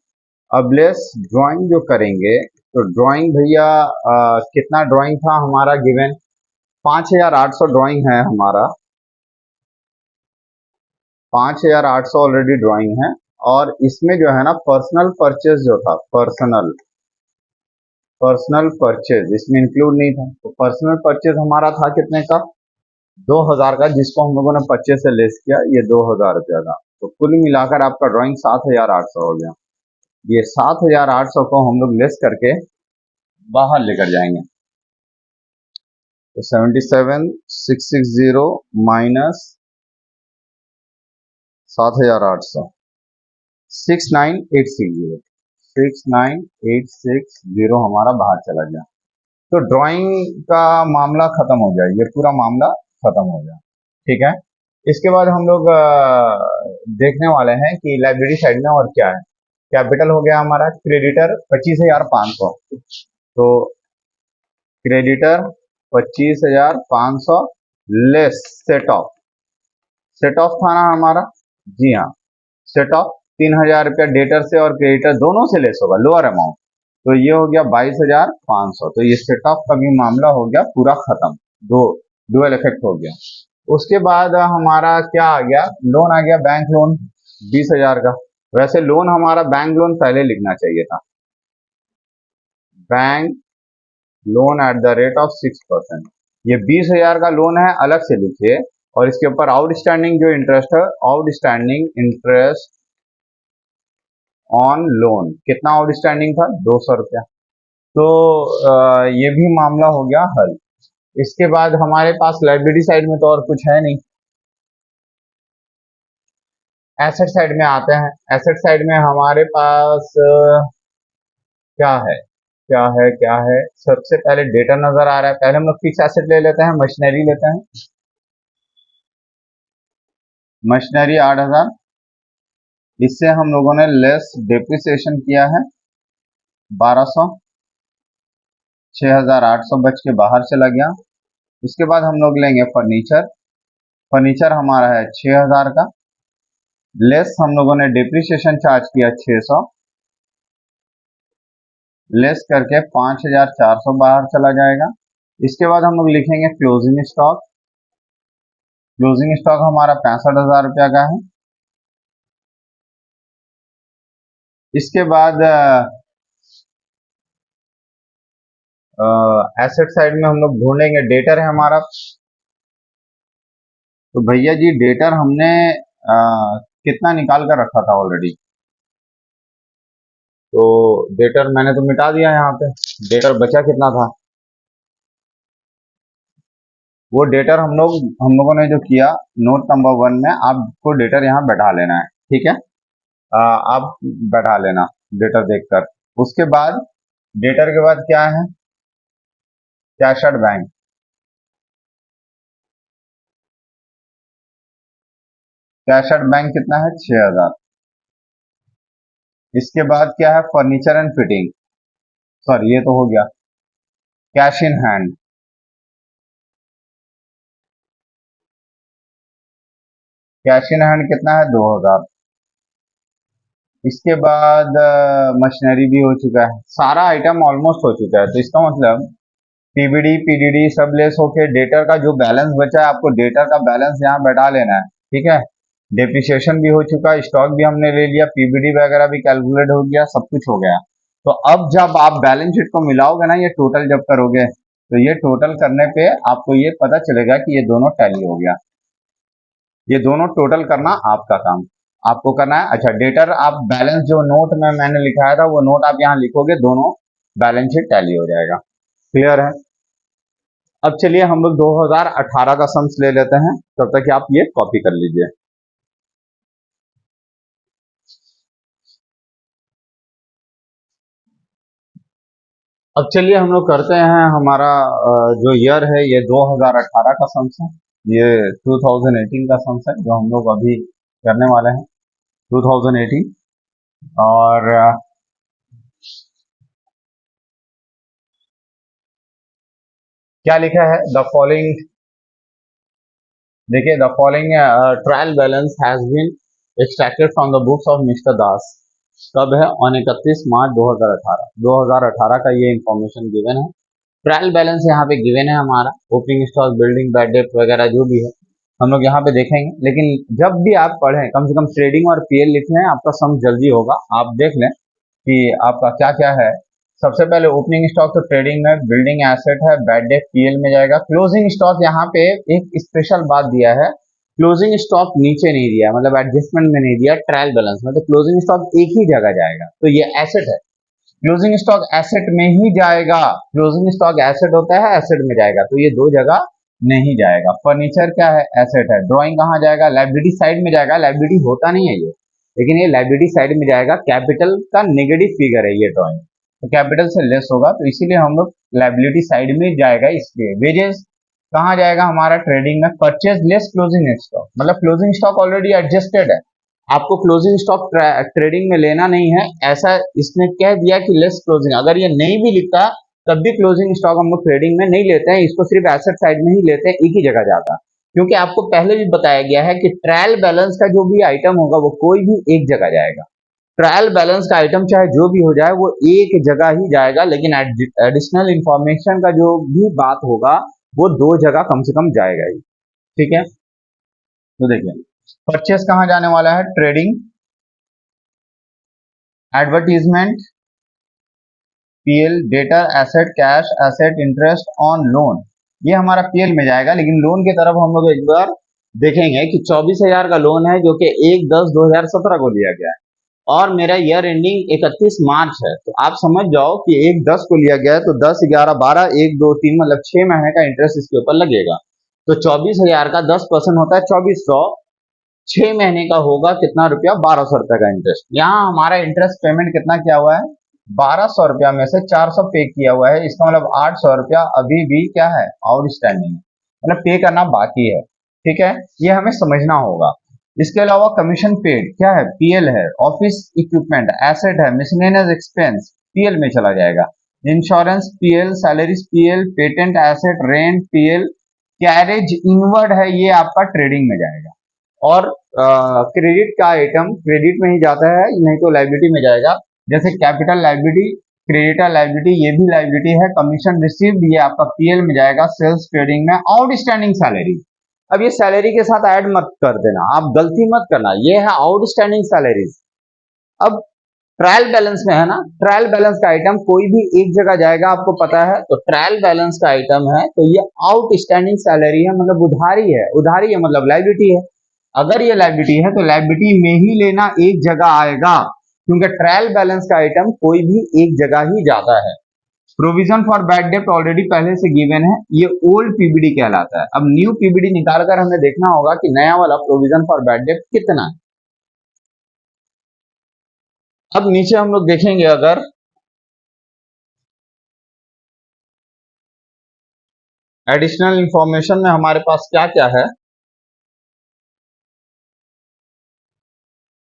अब लेस ड्राइंग जो करेंगे तो ड्राइंग भैया कितना ड्राइंग था हमारा गिवन, 5,800 ड्राइंग है हमारा, 5,800 ऑलरेडी ड्राइंग है। और इसमें जो है ना पर्सनल परचेज जो था, पर्सनल परचेज इसमें इंक्लूड नहीं था। तो पर्सनल परचेज हमारा था कितने का, 2,000 का, जिसको हम लोगों ने 25 से लेस किया, ये 2,000 रुपया का। तो कुल मिलाकर आपका ड्राइंग 7,800 हो गया। ये 7,800 को हम लोग लेस करके बाहर लेकर जाएंगे। तो 77,660 माइनस 7,800, 69,860, 69,860 हमारा बाहर चला गया। तो ड्राइंग का मामला खत्म हो गया, ये पूरा मामला खत्म हो गया। ठीक है, इसके बाद हम लोग देखने वाले हैं कि लाइब्रेरी साइड में और क्या है। कैपिटल हो गया हमारा, क्रेडिटर 25,500, तो क्रेडिटर 25,500 लेस सेट ऑफ था ना हमारा, जी हाँ, सेट ऑफ 3,000 रुपया डेटर से और क्रेडिटर दोनों से लेस होगा, लोअर अमाउंट। तो ये हो गया 22,500। तो ये सेट ऑफ का भी मामला हो गया पूरा खत्म, दो डुअल इफेक्ट हो गया। उसके बाद हमारा क्या आ गया, लोन आ गया, बैंक लोन 20,000 का। वैसे लोन हमारा बैंक लोन पहले लिखना चाहिए था, bank loan at the rate of 6%। ये 20,000 का लोन है, अलग से लिखिए। और इसके ऊपर आउटस्टैंडिंग जो इंटरेस्ट है, आउटस्टैंडिंग इंटरेस्ट ऑन लोन, कितना आउटस्टैंडिंग था, 200 रुपया। तो ये भी मामला हो गया हल। इसके बाद हमारे पास लाइबिलिटी साइड में तो और कुछ है नहीं। एसेट साइड में आते हैं। एसेट साइड में हमारे पास क्या है, क्या है, सबसे पहले डेटा नजर आ रहा है। पहले हम लोग फिक्स एसेट ले लेते हैं, मशीनरी लेते हैं। मशीनरी 8,000, इससे हम लोगों ने लेस डेप्रिसिएशन किया है 1,200, 6,800 बच के बाहर चला गया। उसके बाद हम लोग लेंगे फर्नीचर, फर्नीचर हमारा है 6,000 का, लेस हम लोगों ने डेप्रिसिएशन चार्ज किया 600, लेस करके 5,400 बाहर चला जाएगा। इसके बाद हम लोग लिखेंगे क्लोजिंग स्टॉक, क्लोजिंग स्टॉक हमारा 65,000 रुपया का है। इसके बाद एसेट साइड में हम लोग ढूंढेंगे, डेटर है हमारा। तो भैया जी डेटर हमने कितना निकाल कर रखा था ऑलरेडी, तो डेटर मैंने तो मिटा दिया यहाँ पे। डेटर बचा कितना था, वो डेटर हम लोगों ने जो किया नोट नंबर 1 में, आपको डेटर यहाँ बैठा लेना है, ठीक है। आप बैठा लेना डेटर देखकर। उसके बाद डेटर के बाद क्या है, कैशड बैंक। कैशड बैंक कितना है, 6000। इसके बाद क्या है, फर्नीचर एंड फिटिंग, सॉरी ये तो हो गया। Cash in hand, cash in hand कितना है, 2000। इसके बाद मशीनरी भी हो चुका है, सारा आइटम ऑलमोस्ट हो चुका है। तो इसका मतलब पीबीडी पीडीडी सब लेस होके डेटर का जो बैलेंस बचा है, आपको डेटर का बैलेंस यहाँ बैठा लेना है, ठीक है। डेप्रिसिएशन भी हो चुका है, स्टॉक भी हमने ले लिया, पीबीडी वगैरह भी कैलकुलेट हो गया, सब कुछ हो गया। तो अब जब आप बैलेंस शीट को मिलाओगे ना, ये टोटल जब करोगे, तो ये टोटल करने पे आपको ये पता चलेगा कि ये दोनों टैली हो गया। ये दोनों टोटल करना आपका काम, आपको करना है। अच्छा, डेटर आप बैलेंस जो नोट में मैंने लिखाया था, वो नोट आप यहाँ लिखोगे, दोनों बैलेंस शीट टैली हो जाएगा। क्लियर है। अब चलिए हम लोग 2018 का सम्स ले लेते हैं, तब तक आप ये कॉपी कर लीजिए। अब चलिए हम लोग करते हैं, हमारा जो ईयर है ये 2018 का सम्स है, ये 2018 का सम्स है जो हम लोग अभी करने वाले हैं, 2018। और क्या लिखा है, द फॉलोइंग, देखिए the following trial balance has been extracted from the books of mister Das. कब है, ऑन 31 मार्च 2018। 2018 का ये इंफॉर्मेशन गिवन है। ट्रायल बैलेंस यहाँ पे गिवन है हमारा, opening stock, building, bad debt वगैरह जो भी है हम लोग यहाँ पे देखेंगे। लेकिन जब भी आप पढ़ें, कम से कम ट्रेडिंग और पीएल लिख लें, आपका सम जल्दी होगा। आप देख लें कि आपका क्या क्या है। सबसे पहले ओपनिंग स्टॉक तो ट्रेडिंग में, बिल्डिंग एसेट है, बैड डेट पीएल में जाएगा। क्लोजिंग स्टॉक यहाँ पे एक स्पेशल बात दिया है, क्लोजिंग स्टॉक नीचे नहीं दिया, मतलब एडजस्टमेंट में नहीं दिया, ट्रायल बैलेंस में। तो क्लोजिंग स्टॉक एक ही जगह जाएगा, तो ये एसेट है, क्लोजिंग स्टॉक एसेट में ही जाएगा। क्लोजिंग स्टॉक एसेट होता है, एसेट में जाएगा, तो ये दो जगह नहीं जाएगा। फर्नीचर क्या है, एसेट है। ड्राइंग कहाँ जाएगा, लाइबिलिटी साइड में जाएगा। लाइबिलिटी होता नहीं है ये, लेकिन ये लाइबिलिटी साइड में जाएगा। कैपिटल का नेगेटिव फिगर है ये ड्राइंग, तो कैपिटल से लेस होगा, तो इसीलिए हम लोग लाइबिलिटी साइड में जाएगा। इसलिए वेजेस कहाँ जाएगा हमारा, ट्रेडिंग में। परचेज लेस क्लोजिंग स्टॉक, मतलब क्लोजिंग स्टॉक ऑलरेडी एडजस्टेड है, आपको क्लोजिंग स्टॉक ट्रेडिंग में लेना नहीं है, ऐसा इसने कह दिया कि लेस क्लोजिंग। अगर ये नहीं भी लिखता तब भी क्लोजिंग स्टॉक हम लोग ट्रेडिंग में नहीं लेते हैं, इसको सिर्फ एसेट साइड में ही लेते हैं, एक ही जगह जाता। क्योंकि आपको पहले भी बताया गया है कि ट्रायल बैलेंस का जो भी आइटम होगा वो कोई भी एक जगह जाएगा। ट्रायल बैलेंस का आइटम चाहे जो भी हो जाए वो एक जगह ही जाएगा, लेकिन एडिशनल इंफॉर्मेशन का जो भी बात होगा वो दो जगह कम से कम जाएगा ही, ठीक है। तो देखिए परचेस कहाँ जाने वाला है, trading, advertisement, PL, data, asset, cash, asset, interest on loan, ये हमारा पीएल में जाएगा। लेकिन लोन की तरफ हम लोग एक बार देखेंगे कि 24,000 का लोन है जो कि 1/10/2017 को लिया गया है, और मेरा ईयर एंडिंग 31 मार्च है। तो आप समझ जाओ कि 1/10 को लिया गया है, तो 10, 11, 12, 1, 2, 3 मतलब 6 महीने का इंटरेस्ट इसके ऊपर लगेगा। तो 24,000 का 10% होता है 2400, 6 महीने का होगा कितना रुपया, 1200 रुपए का इंटरेस्ट। यहाँ हमारा इंटरेस्ट पेमेंट कितना किया हुआ है, 1200 रुपया में से 400 पे किया हुआ है। इसका मतलब 800 रुपया अभी भी क्या है, आउटस्टैंडिंग, मतलब पे करना बाकी है, ठीक है। ये हमें समझना होगा। इसके अलावा कमीशन पेड क्या है, पीएल है। ऑफिस इक्विपमेंट एसेट है। मिसलेनियस एक्सपेंस पीएल में चला जाएगा। Insurance PL, salaries PL, patent asset, rent PL, carriage inward है, ये आपका ट्रेडिंग में जाएगा। और क्रेडिट का आइटम क्रेडिट में ही जाता है, नहीं तो लाइबिलिटी में जाएगा। जैसे कैपिटल लाइबिलिटी, क्रेडिटर लाइबिलिटी, ये भी लाइबिलिटी है। कमीशन रिसीव्ड ये आपका पीएल में जाएगा। सेल्स ट्रेडिंग में आउटस्टैंडिंग सैलरी, अब ये सैलरी के साथ ऐड मत कर देना, आप गलती मत करना, ये है आउटस्टैंडिंग सैलरीज। अब ट्रायल बैलेंस में है ना, ट्रायल बैलेंस का आइटम कोई भी एक जगह जाएगा, आपको पता है। तो ट्रायल बैलेंस का आइटम है तो ये आउटस्टैंडिंग सैलरी है, मतलब उधारी है। उधारी है मतलब लायबिलिटी है। अगर ये लायबिलिटी है तो लायबिलिटी में ही लेना एक जगह आएगा, क्योंकि ट्रायल बैलेंस का आइटम कोई भी एक जगह ही जाता है। प्रोविजन फॉर बैड डेप्ट ऑलरेडी पहले से गिवन है, ये ओल्ड पीबीडी कहलाता है। अब न्यू पीबीडी निकालकर हमें देखना होगा कि नया वाला प्रोविजन फॉर बैड डेप्ट कितना है। अब नीचे हम लोग देखेंगे, अगर एडिशनल इंफॉर्मेशन में हमारे पास क्या क्या है।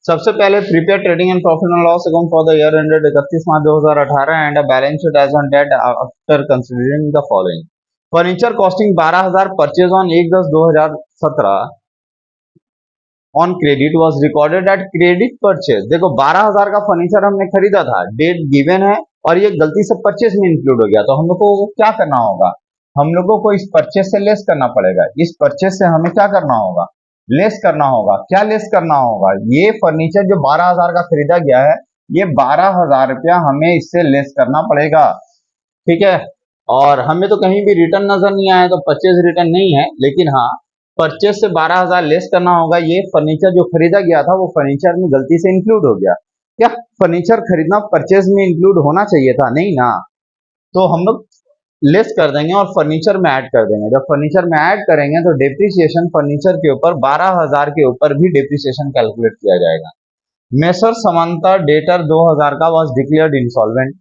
सबसे पहले prepare trading and profit and loss account for the year ended 31 March 2018 and a balance sheet as on date after considering the following. Furniture costing 12,000 purchase on 1/10/2017 on credit was recorded at credit purchase. देखो 12,000 का फर्नीचर हमने खरीदा था, डेट गिवन है और ये गलती से परचेज में इंक्लूड हो गया, तो हम लोग को क्या करना होगा, हम लोगों को इस परचेज से लेस करना पड़ेगा। इस परचेज से हमें क्या करना होगा, लेस करना होगा। क्या लेस करना होगा, ये फर्नीचर जो 12,000 का खरीदा गया है, ये 12,000 रुपया हमें इससे लेस करना पड़ेगा, ठीक है। और हमें तो कहीं भी रिटर्न नजर नहीं आया, तो परचेज रिटर्न नहीं है, लेकिन हाँ परचेज से 12,000 लेस करना होगा। ये फर्नीचर जो खरीदा गया था वो फर्नीचर में गलती से इंक्लूड हो गया। क्या फर्नीचर खरीदना परचेज में इंक्लूड होना चाहिए था, नहीं ना। तो हम लोग लेस कर देंगे और फर्नीचर में ऐड कर देंगे। जब फर्नीचर में ऐड करेंगे तो डेप्रिसिएशन फर्नीचर के ऊपर 12,000 के ऊपर भी डेप्रिसिएशन कैलकुलेट किया जाएगा। मेसर समांता डेटर 2,000 का was declared insolvent.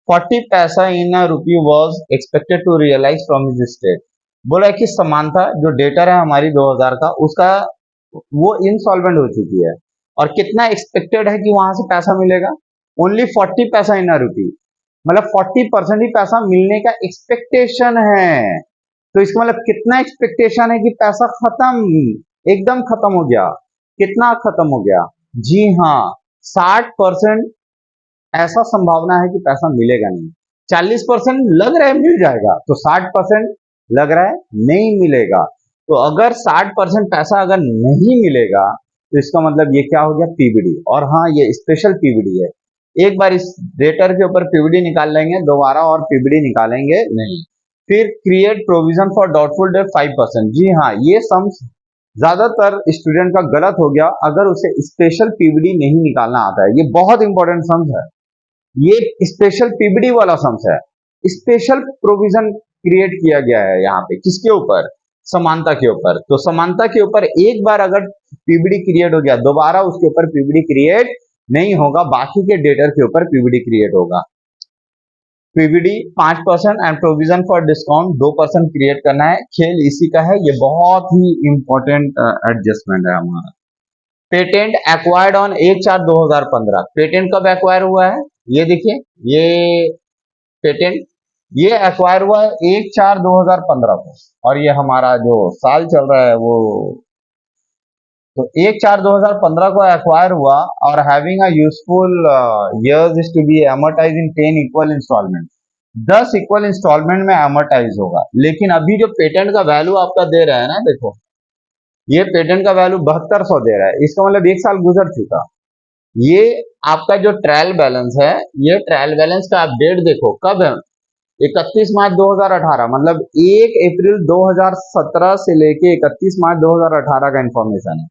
40 paisa in a rupee was expected to realise from his estate. बोला कि समांता जो डेटर है हमारी 2000 का, उसका वो इनसॉल्वेंट हो चुकी है और कितना एक्सपेक्टेड है कि वहां से पैसा मिलेगा, ओनली 40 पैसा इन अ रुपी, मतलब 40% ही पैसा मिलने का एक्सपेक्टेशन है। तो इसका मतलब कितना एक्सपेक्टेशन है कि पैसा खत्म, एकदम खत्म हो गया। कितना खत्म हो गया, जी हाँ 60% ऐसा संभावना है कि पैसा मिलेगा नहीं। 40% लग रहा है मिल जाएगा, तो 60% लग रहा है नहीं मिलेगा। तो अगर 60% पैसा अगर नहीं मिलेगा तो इसका मतलब ये क्या हो गया, पीबीडी। और हाँ ये स्पेशल पीबीडी है, एक बार इस डेटर के ऊपर पीबीडी निकाल लेंगे, दोबारा और पीबीडी निकालेंगे नहीं। फिर create provision for doubtful debt 5%। जी हाँ ये सम्स ज्यादातर स्टूडेंट का गलत हो गया, अगर उसे स्पेशल पीबीडी नहीं निकालना आता है। ये बहुत इंपॉर्टेंट सम्स है, ये स्पेशल पीबीडी वाला सम्स है। स्पेशल प्रोविजन क्रिएट किया गया है यहाँ पे, किसके ऊपर, समानता के ऊपर। तो समानता के ऊपर एक बार अगर पीबीडी क्रिएट हो गया, दोबारा उसके ऊपर पीबीडी क्रिएट नहीं होगा, बाकी के डेटर के ऊपर पीबीडी क्रिएट होगा। PBD 5% and provision for discount 2% create करना है। खेल इसी का है, ये बहुत ही इंपॉर्टेंट एडजस्टमेंट है हमारा। Patent acquired on 1/4/2015। पेटेंट कब एक्वायर हुआ है, ये देखिए, ये पेटेंट ये एक्वायर हुआ है 1/4/2015 को, और ये हमारा जो साल चल रहा है वो, तो 1/4/2015 को एक्वायर हुआ और having a useful years is to be amortise in 10 equal instalment. 10 equal instalment में अमोर्टाइज होगा। लेकिन अभी जो पेटेंट का वैल्यू आपका दे रहा है ना, देखो ये पेटेंट का वैल्यू 7200 दे रहा है, इसका मतलब 1 साल गुजर चुका। ये आपका जो ट्रायल बैलेंस है, ये ट्रायल बैलेंस का अपडेट देखो कब है, 31 मार्च 2018, मतलब 1 अप्रैल 2017 से लेके 31 मार्च 2018 का इंफॉर्मेशन है।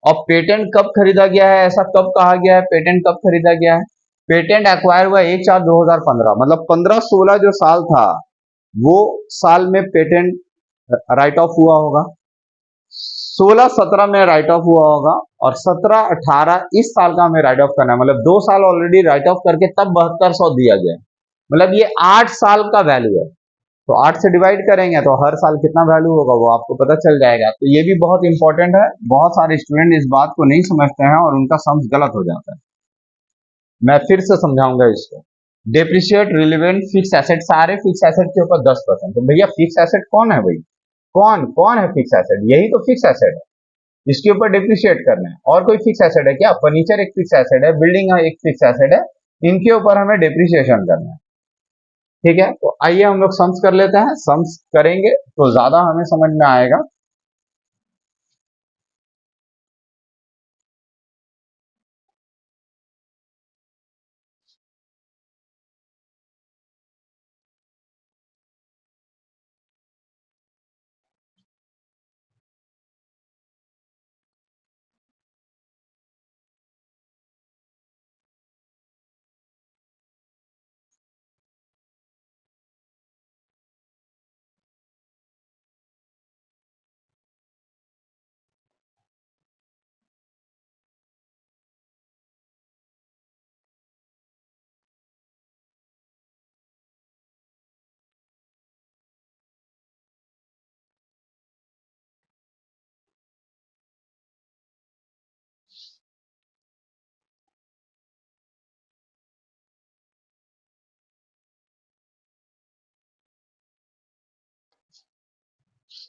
और पेटेंट कब खरीदा गया है, ऐसा कब कहा गया है, पेटेंट कब खरीदा गया है, पेटेंट एक्वायर हुआ 1/4/2015, मतलब 15-16 जो साल था वो साल में पेटेंट राइट ऑफ हुआ होगा, 16-17 में राइट ऑफ हुआ होगा, और 17-18 इस साल का हमें राइट ऑफ करना है। मतलब 2 साल ऑलरेडी राइट ऑफ करके तब 7200 दिया गया, मतलब ये 8 साल का वैल्यू है। तो 8 से डिवाइड करेंगे तो हर साल कितना वैल्यू होगा वो आपको पता चल जाएगा। तो ये भी बहुत इंपॉर्टेंट है, बहुत सारे स्टूडेंट इस बात को नहीं समझते हैं और उनका सम्स गलत हो जाता है। मैं फिर से समझाऊंगा इसको। डेप्रिशिएट रिलेवेंट फिक्स एसेट, सारे फिक्स एसेट के ऊपर 10%। तो भैया फिक्स एसेट कौन है भाई, कौन कौन है फिक्स एसेट, यही तो फिक्स एसेट है, इसके ऊपर डिप्रिशिएट करना है। और कोई फिक्स एसेट है क्या, फर्नीचर एक फिक्स एसेट है, बिल्डिंग एक फिक्स एसेट है, इनके ऊपर हमें डिप्रिशिएशन करना है, ठीक है। तो आइए हम लोग सम्स कर लेते हैं, सम्स करेंगे तो ज्यादा हमें समझ में आएगा।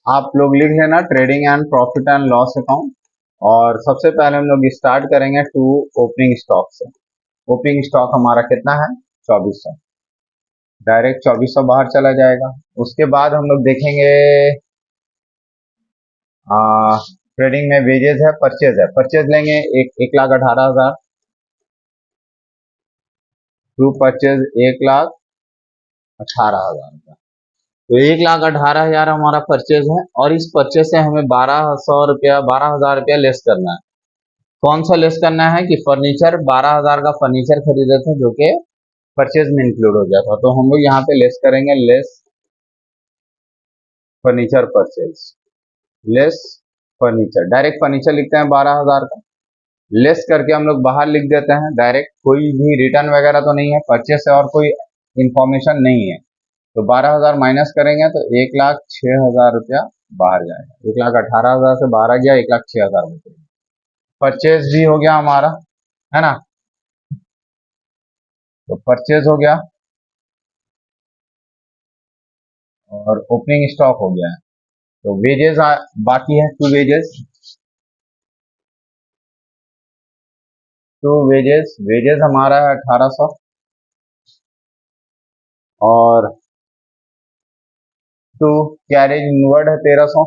आप लोग लिख लेना trading and profit and loss account. और सबसे पहले हम लोग स्टार्ट करेंगे टू ओपनिंग स्टॉक से। ओपनिंग स्टॉक हमारा कितना है? 2400। डायरेक्ट 2400 बाहर चला जाएगा। उसके बाद हम लोग देखेंगे ट्रेडिंग में वेजेस है, परचेज है। परचेज लेंगे 1,18,000 टू परचेज 1,18,000 का। तो 1,18,000 हमारा परचेज है और इस परचेज से हमें 1,200 रुपया 12,000 रुपया लेस करना है। कौन सा लेस करना है कि फर्नीचर 12,000 का फर्नीचर खरीदे थे जो कि परचेज में इंक्लूड हो गया था। तो हम लोग यहाँ पे लेस करेंगे, less furniture purchase, less furniture. Direct furniture लिखते हैं 12,000 का, लेस करके हम लोग बाहर लिख देते हैं डायरेक्ट। कोई भी रिटर्न वगैरह तो नहीं है, परचेज से और कोई इंफॉर्मेशन नहीं है। तो 12,000 माइनस करेंगे तो 1,06,000 रुपया बाहर जाएगा। 1,18,000 से बाहर आ गया, 1,06,000 रुपये। परचेज भी हो गया हमारा, है ना। तो परचेज हो गया और ओपनिंग स्टॉक हो गया है। तो वेजेस बाकी है, to wages. To wages, wages हमारा है 1,800 और टू कैरेज इनवर्ड है 1,300।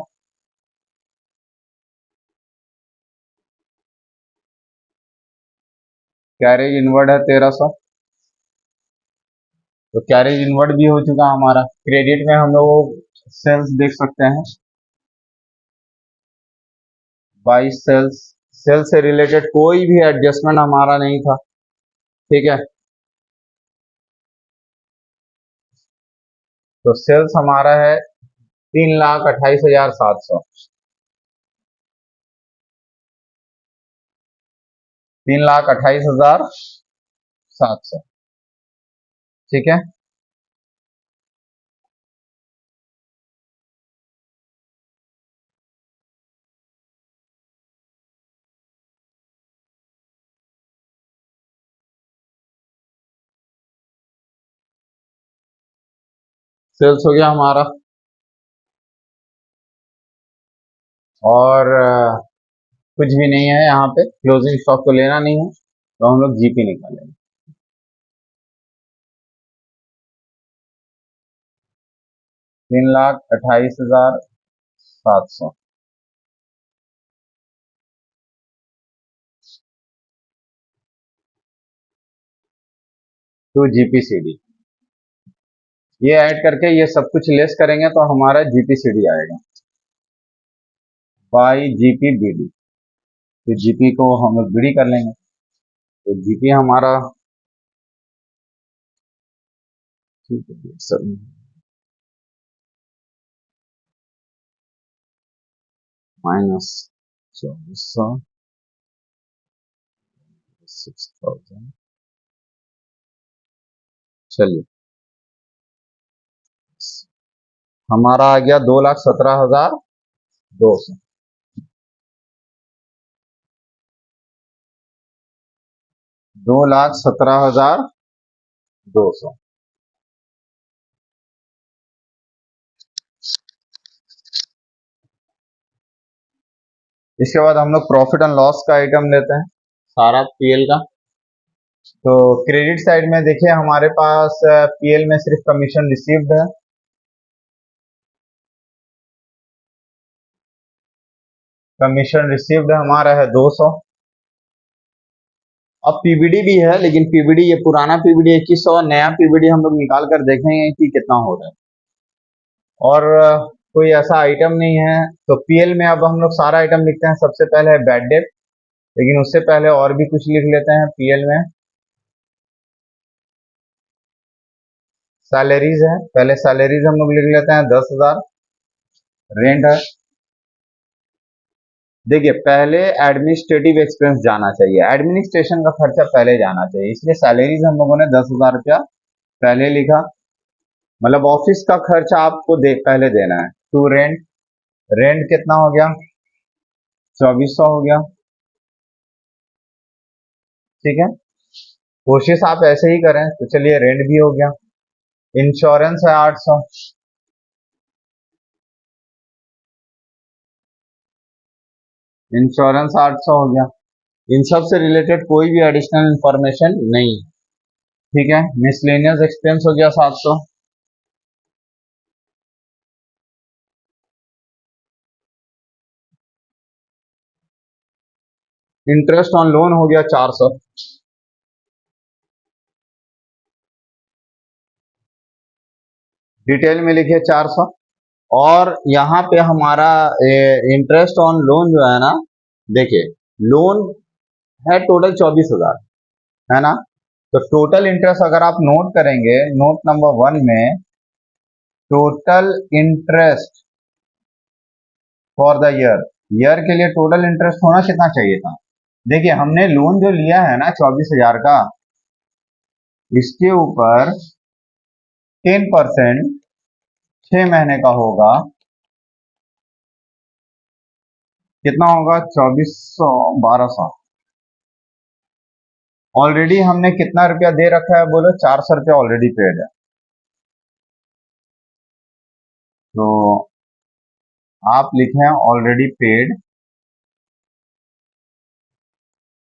कैरेज इनवर्ड है 1,300। तो कैरेज इनवर्ड भी हो चुका हमारा। क्रेडिट में हम लोग सेल्स देख सकते हैं, बाई सेल्स। सेल्स से रिलेटेड कोई भी एडजस्टमेंट हमारा नहीं था, ठीक है। तो सेल्स हमारा है 3,28,700। 3,28,700, ठीक है। सेल्स हो गया हमारा। और कुछ भी नहीं है यहाँ पे, क्लोजिंग स्टॉक तो लेना नहीं है, तो हम लोग जीपी निकालेंगे। 3,28,700 टू जीपीसीडी। ये ऐड करके ये सब कुछ लेस करेंगे तो हमारा जीपीसीडी आएगा बाई जीपीबीडी। तो जीपी को हम लोग बीडी कर लेंगे। तो जीपी हमारा, ठीक है सर, माइनस 2,400, 6,000। चलिए, हमारा आ गया 2,17,200। 2,17,200। इसके बाद हम लोग प्रॉफिट एंड लॉस का आइटम लेते हैं, सारा पीएल का। तो क्रेडिट साइड में देखिए हमारे पास पीएल में सिर्फ कमीशन रिसीव्ड है। कमीशन रिसीव्ड हमारा है 200। अब पीबीडी भी है, लेकिन पीबीडी ये पुराना पीबीडी 2,100, नया पीबीडी हम लोग निकाल कर देखेंगे कि कितना हो रहा है। और कोई ऐसा आइटम नहीं है। तो पीएल में अब हम लोग सारा आइटम लिखते हैं। सबसे पहले है बैड डेट, लेकिन उससे पहले और भी कुछ लिख लेते हैं पीएल में। सैलरीज है, पहले सैलरीज हम लोग लिख लेते हैं 10,000। रेंट है, देखिए पहले एडमिनिस्ट्रेटिव एक्सपेंस जाना चाहिए, एडमिनिस्ट्रेशन का खर्चा पहले जाना चाहिए, इसलिए सैलरीज हम लोगों ने 10,000 रुपया पहले लिखा। मतलब ऑफिस का खर्चा आपको पहले देना है। टू रेंट, रेंट कितना हो गया? 2,400 हो गया, ठीक है। कोशिश आप ऐसे ही करें। तो चलिए रेंट भी हो गया। इंश्योरेंस है 800। इंश्योरेंस 800 हो गया। इन सब से रिलेटेड कोई भी एडिशनल इंफॉर्मेशन नहीं है, ठीक है। मिसलेनियस एक्सपेंस हो गया 700। इंटरेस्ट ऑन लोन हो गया 400। डिटेल में लिखिए 400। और यहाँ पे हमारा इंटरेस्ट ऑन लोन जो है ना, देखिए लोन है टोटल 24,000, है ना। तो टोटल इंटरेस्ट अगर आप नोट करेंगे नोट नंबर 1 में, total interest for the year, year के लिए टोटल इंटरेस्ट होना कितना चाहिए था। देखिए हमने लोन जो लिया है ना 24,000 का, इसके ऊपर 10% 6 महीने का होगा, कितना होगा 2400 1200। ऑलरेडी हमने कितना रुपया दे रखा है बोलो, 400 रुपया ऑलरेडी पेड है। तो आप लिखें ऑलरेडी पेड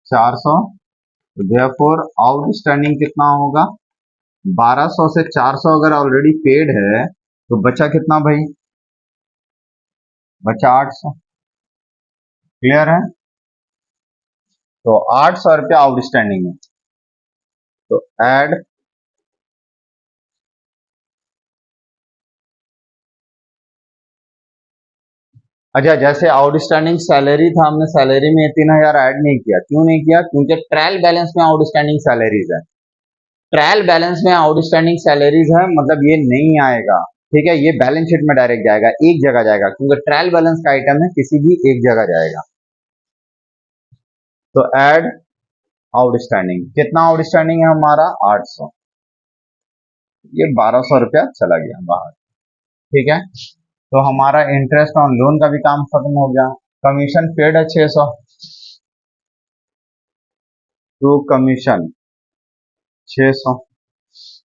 400, देयरफॉर आउटस्टैंडिंग कितना होगा 1200 से 400 अगर ऑलरेडी पेड है तो बचा कितना भाई, बचा 800। क्लियर है। तो 800 रुपया आउटस्टैंडिंग है। तो ऐड, अच्छा जैसे आउटस्टैंडिंग सैलरी था, हमने सैलरी में 3,000 ऐड नहीं किया, क्यों नहीं किया, क्योंकि ट्रायल बैलेंस में आउटस्टैंडिंग सैलरीज है। ट्रायल बैलेंस में आउटस्टैंडिंग सैलरीज है मतलब ये नहीं आएगा, ठीक है। ये बैलेंस शीट में डायरेक्ट जाएगा, एक जगह जाएगा, क्योंकि ट्रायल बैलेंस का आइटम है, किसी भी एक जगह जाएगा। तो ऐड आउटस्टैंडिंग, कितना आउटस्टैंडिंग है हमारा 800, ये 1200 रुपया चला गया बाहर, ठीक है। तो हमारा इंटरेस्ट ऑन लोन का भी काम खत्म हो गया। कमीशन पेड है 600, टू कमीशन 600,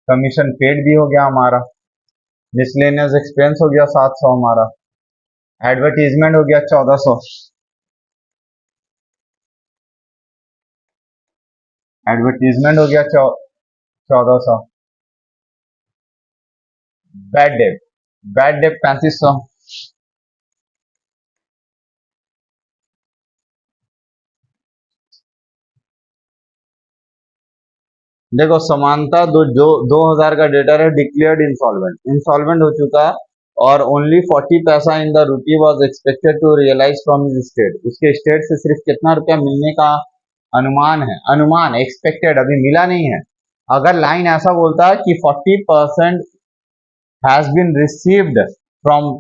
कमीशन पेड भी हो गया हमारा। मिसलेनियस एक्सपेंस हो गया 700 हमारा। एडवर्टीजमेंट हो गया 1400, एडवर्टीजमेंट हो गया 1400। Bad debt, bad debt 3500। देखो समानता दो जो 2000 का डेटर है, डिक्लेयर्ड इंसॉल्वेंट, इंसॉल्वेंट हो चुका, और only 40 paisa in the rupee was expected to realise from his state, उसके स्टेट से सिर्फ कितना रुपया मिलने का अनुमान है, अनुमान एक्सपेक्टेड, अभी मिला नहीं है। अगर लाइन ऐसा बोलता है कि 40% हैज बीन रिसीव्ड फ्रॉम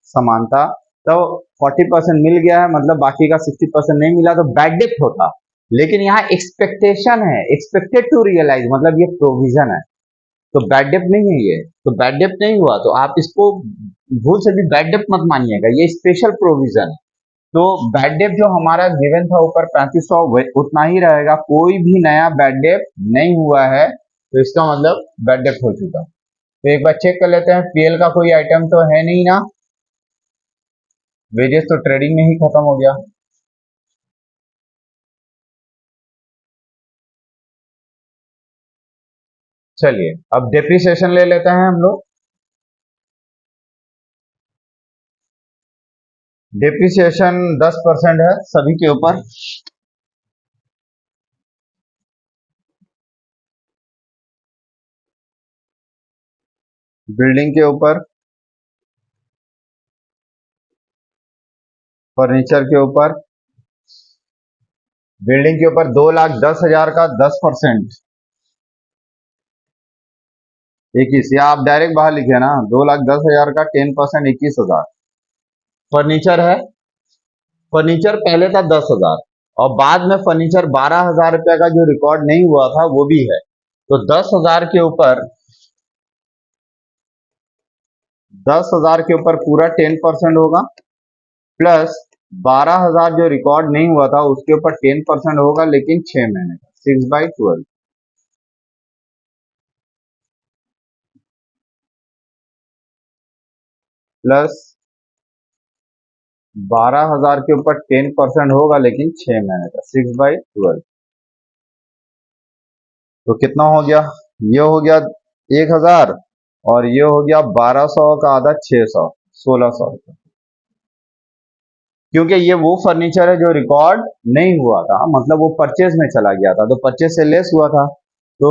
समानता, तो 40% मिल गया है, मतलब बाकी का 60% नहीं मिला, तो बैड डेप्ट होता। लेकिन यहाँ एक्सपेक्टेशन है, एक्सपेक्टेड टू रियलाइज, मतलब ये प्रोविजन है, तो बैड डेप्ट नहीं है ये, तो बैड डेप्ट नहीं हुआ, तो आप इसको भूल से भी बैड डेप्ट मत मानिएगा, ये स्पेशल प्रोविजन है। तो बैड डेप्ट जो हमारा गिवन था ऊपर 3500 उतना ही रहेगा, कोई भी नया बैड डेप्ट नहीं हुआ है, तो इसका मतलब बैड डेप्ट हो चुका। तो एक बार चेक कर लेते हैं, पीएल का कोई आइटम तो है नहीं ना, वेजेस तो ट्रेडिंग में ही खत्म हो गया। चलिए अब डेप्रिसिएशन ले लेते हैं हम लोग। डेप्रिसिएशन 10% है सभी के ऊपर। बिल्डिंग के ऊपर, फर्नीचर के ऊपर, बिल्डिंग के ऊपर 2,10,000 का 10%, 21, या आप डायरेक्ट बाहर लिखे ना, 2,10,000 का 10% 21,000। फर्नीचर है, फर्नीचर पहले था 10,000, और बाद में फर्नीचर 12,000 रुपया का जो रिकॉर्ड नहीं हुआ था वो भी है। तो 10,000 के ऊपर, 10,000 के ऊपर पूरा 10% होगा, प्लस 12,000 जो रिकॉर्ड नहीं हुआ था उसके ऊपर 10% होगा, लेकिन 6 महीने का 6/12, प्लस 12,000 के ऊपर 10% होगा, लेकिन 6 महीने का 6/12। तो कितना हो गया? ये हो गया 1,000, और ये हो गया 1200 का आधा 600, 1600। क्योंकि ये वो फर्नीचर है जो रिकॉर्ड नहीं हुआ था, मतलब वो परचेज में चला गया था, तो परचेज से लेस हुआ था, तो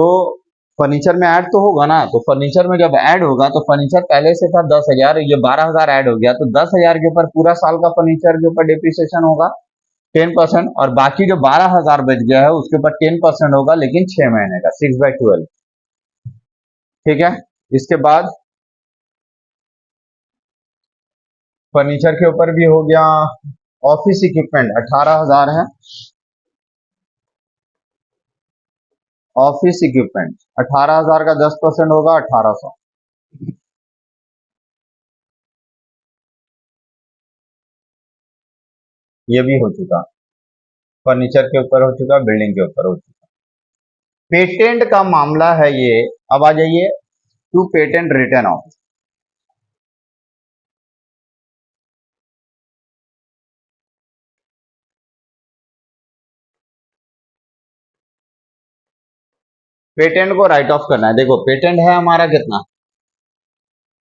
फर्नीचर में ऐड तो होगा ना। तो फर्नीचर में जब ऐड होगा तो फर्नीचर पहले से था 10,000, ये 12,000 ऐड हो गया, तो 10,000 के ऊपर पूरा साल का फर्नीचर के ऊपर डिप्रिसिएशन होगा 10%, और बाकी जो 12,000 बच गया है उसके ऊपर 10% होगा, लेकिन 6 महीने का 6/12। ठीक है। इसके बाद फर्नीचर के ऊपर भी हो गया। ऑफिस इक्विपमेंट 18,000 है। ऑफिस इक्विपमेंट 18,000 का 10% होगा 1,800। ये भी हो चुका। फर्नीचर के ऊपर हो चुका, बिल्डिंग के ऊपर हो चुका। पेटेंट का मामला है ये। अब आ जाइए to patent written off. Patent को राइट ऑफ करना है। देखो पेटेंट है हमारा कितना,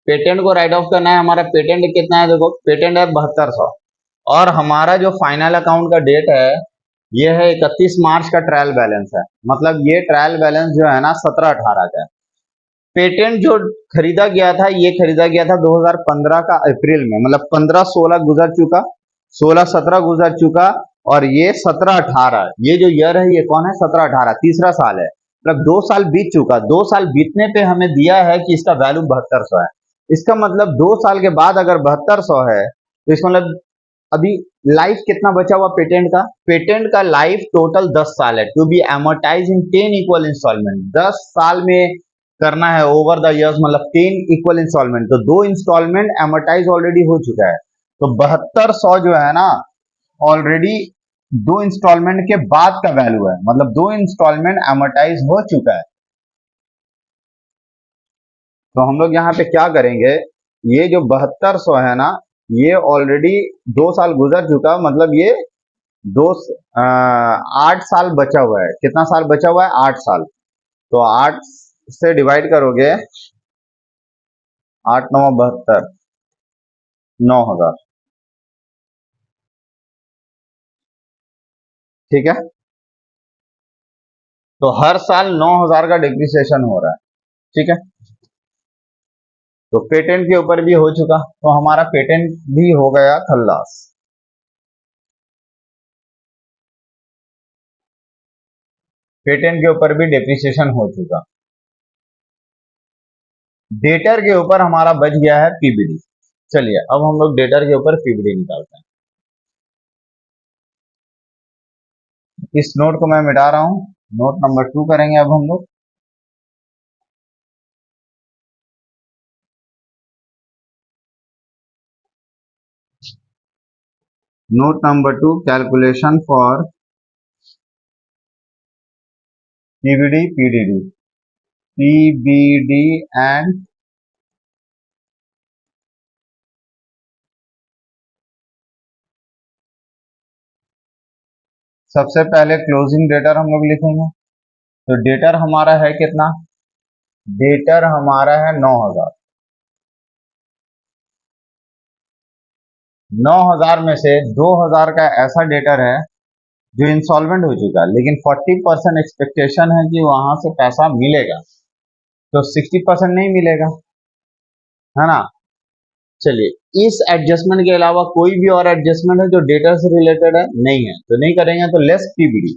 पेटेंट को राइट ऑफ करना है हमारा। पेटेंट कितना है? देखो पेटेंट है 7200, और हमारा जो फाइनल अकाउंट का डेट है ये है 31 मार्च का ट्रायल बैलेंस है। मतलब ये ट्रायल बैलेंस जो है ना 17-18 का है। पेटेंट जो खरीदा गया था ये खरीदा गया था 2015 का अप्रैल में, मतलब 15-16 गुजर चुका, 16-17 गुजर चुका, और ये 17-18, ये जो ईयर है ये कौन है? 17-18 तीसरा साल है। मतलब 2 साल बीत चुका, 2 साल बीतने पे हमें दिया है कि इसका वैल्यू 7200 है। इसका मतलब 2 साल के बाद अगर 7200 है तो इसका मतलब अभी लाइफ कितना बचा हुआ पेटेंट का? पेटेंट का लाइफ टोटल 10 साल है, to be amortise in 10 equal instalment. 10 साल में करना है ओवर द इयर्स, मतलब 10 इक्वल इंस्टॉलमेंट, तो 2 इंस्टॉलमेंट एमोर्टाइज ऑलरेडी हो चुका है। तो 7200 जो है ना ऑलरेडी 2 इंस्टॉलमेंट के बाद का वैल्यू है, मतलब 2 इंस्टॉलमेंट एमोर्टाइज हो चुका है। तो हम लोग यहाँ पे क्या करेंगे, ये जो 7200 है ना ये ऑलरेडी 2 साल गुजर चुका, मतलब ये दो 8 साल बचा हुआ है। कितना साल बचा हुआ है? 8 साल। तो 8 से डिवाइड करोगे, 8×9 = 72, 9,000। ठीक है। तो हर साल 9,000 का डिप्रिसिएशन हो रहा है। ठीक है। तो पेटेंट के ऊपर भी हो चुका, तो हमारा पेटेंट भी हो गया खल्लास। पेटेंट के ऊपर भी डिप्रिसिएशन हो चुका। डेटर के ऊपर हमारा बच गया है पीबीडी। चलिए अब हम लोग डेटर के ऊपर पीबीडी निकालते हैं। इस नोट को मैं मिटा रहा हूं, नोट नंबर 2 करेंगे अब हम लोग। Note number 2, calculation for PBD PDD, PBD and सबसे पहले क्लोजिंग डेटर हम लोग लिखेंगे। तो डेटर हमारा है कितना? डेटर हमारा है 9,000। 9,000 में से 2,000 का ऐसा डेटर है जो इंसॉल्वेंट हो चुका है, लेकिन 40% एक्सपेक्टेशन है कि वहां से पैसा मिलेगा, तो 60% नहीं मिलेगा, है ना। चलिए इस एडजस्टमेंट के अलावा कोई भी और एडजस्टमेंट है जो डेटा से रिलेटेड है? नहीं है, तो नहीं करेंगे, तो लेस पीबीडी।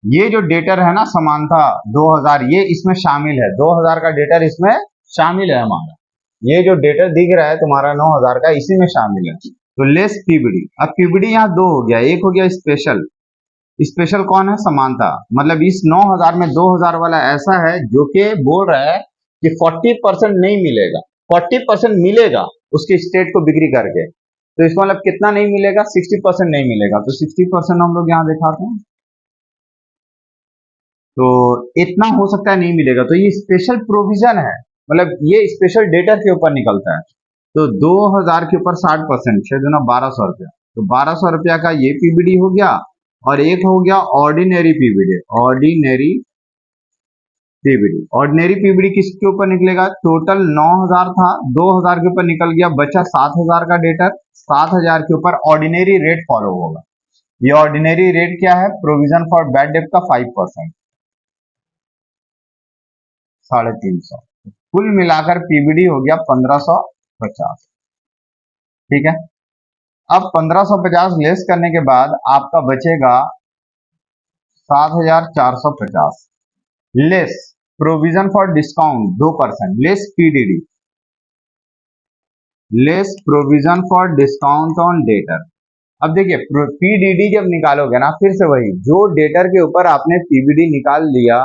ये जो डेटर है ना समानता 2,000, ये इसमें शामिल है, 2,000 का डेटर इसमें शामिल है हमारा। ये जो डेटर दिख रहा है तुम्हारा 9,000 का, इसी में शामिल है, तो लेस पीबीडी। अब पीबीडी यहाँ दो हो गया, एक हो गया स्पेशल। स्पेशल कौन है? समानता। मतलब इस 9,000 में 2,000 वाला ऐसा है जो कि बोल रहा है कि 40% नहीं मिलेगा, 40% मिलेगा उसके स्टेट को बिक्री करके। तो इसका मतलब कितना नहीं मिलेगा? 60% नहीं मिलेगा, तो 60% हम लोग यहाँ दिखाते हैं। तो इतना हो सकता है नहीं मिलेगा, तो ये स्पेशल प्रोविजन है। मतलब ये स्पेशल डेटा के ऊपर निकलता है। तो 2000 के ऊपर 60%, 6 दूना 1200 रुपया, तो 1200 रुपया का ये पीबीडी हो गया, और एक हो गया ऑर्डिनरी पीबीडी। ऑर्डिनरी पीबीडी किसके ऊपर निकलेगा? टोटल 9000 था, 2000 के ऊपर निकल गया, बचा 7000 का डेटर। 7000 के ऊपर ऑर्डिनरी रेट फॉलो होगा। ये ऑर्डिनरी रेट क्या है? प्रोविजन फॉर बैड डेट का 5%, 350। कुल मिलाकर पीबीडी हो गया 1550। ठीक है, अब 1550 लेस करने के बाद आपका बचेगा 7450, less provision for discount 2%, less PDD, less provision for discount on debtor. अब देखिए पीडीडी जब निकालोगे ना, फिर से वही जो डेटर के ऊपर आपने पीबीडी निकाल लिया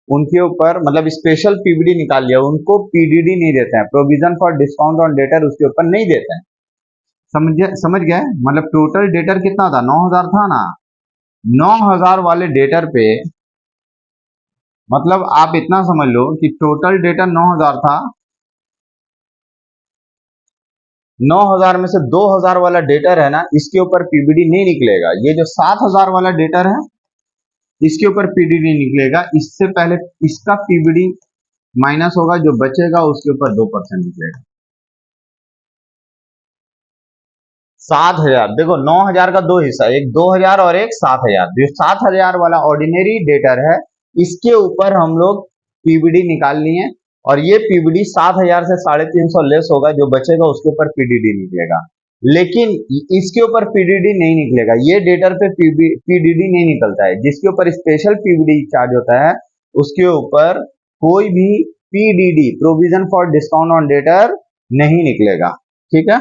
उनके ऊपर, मतलब स्पेशल पीबीडी निकाल लिया, उनको पीडीडी नहीं देते हैं, provision for discount on debtor उसके ऊपर नहीं देते हैं। समझ गए? मतलब टोटल डेटर कितना था? 9000 था ना। 9000 वाले डेटर पे, मतलब आप इतना समझ लो कि टोटल डेटर 9000 था, 9000 में से 2000 वाला डेटर है ना, इसके ऊपर पीबीडी नहीं निकलेगा। ये जो 7000 वाला डेटर है इसके ऊपर पीबीडी निकलेगा। इससे पहले इसका पीबीडी माइनस होगा, जो बचेगा उसके ऊपर 2% निकलेगा। 7000, देखो 9000 का दो हिस्सा, एक 2000 और एक 7000। जो 7000 वाला ऑर्डिनरी डेटर है इसके ऊपर हम लोग पीबीडी निकाल लिए, और ये पीबीडी 7000 से 350 लेस होगा, जो बचेगा उसके ऊपर पीडीडी निकलेगा। लेकिन इसके ऊपर पीडीडी नहीं निकलेगा, ये डेटर पे पीडीडी नहीं निकलता है। जिसके ऊपर स्पेशल पीबीडी चार्ज होता है उसके ऊपर कोई भी PDD, provision for discount on debtor, नहीं निकलेगा। ठीक है,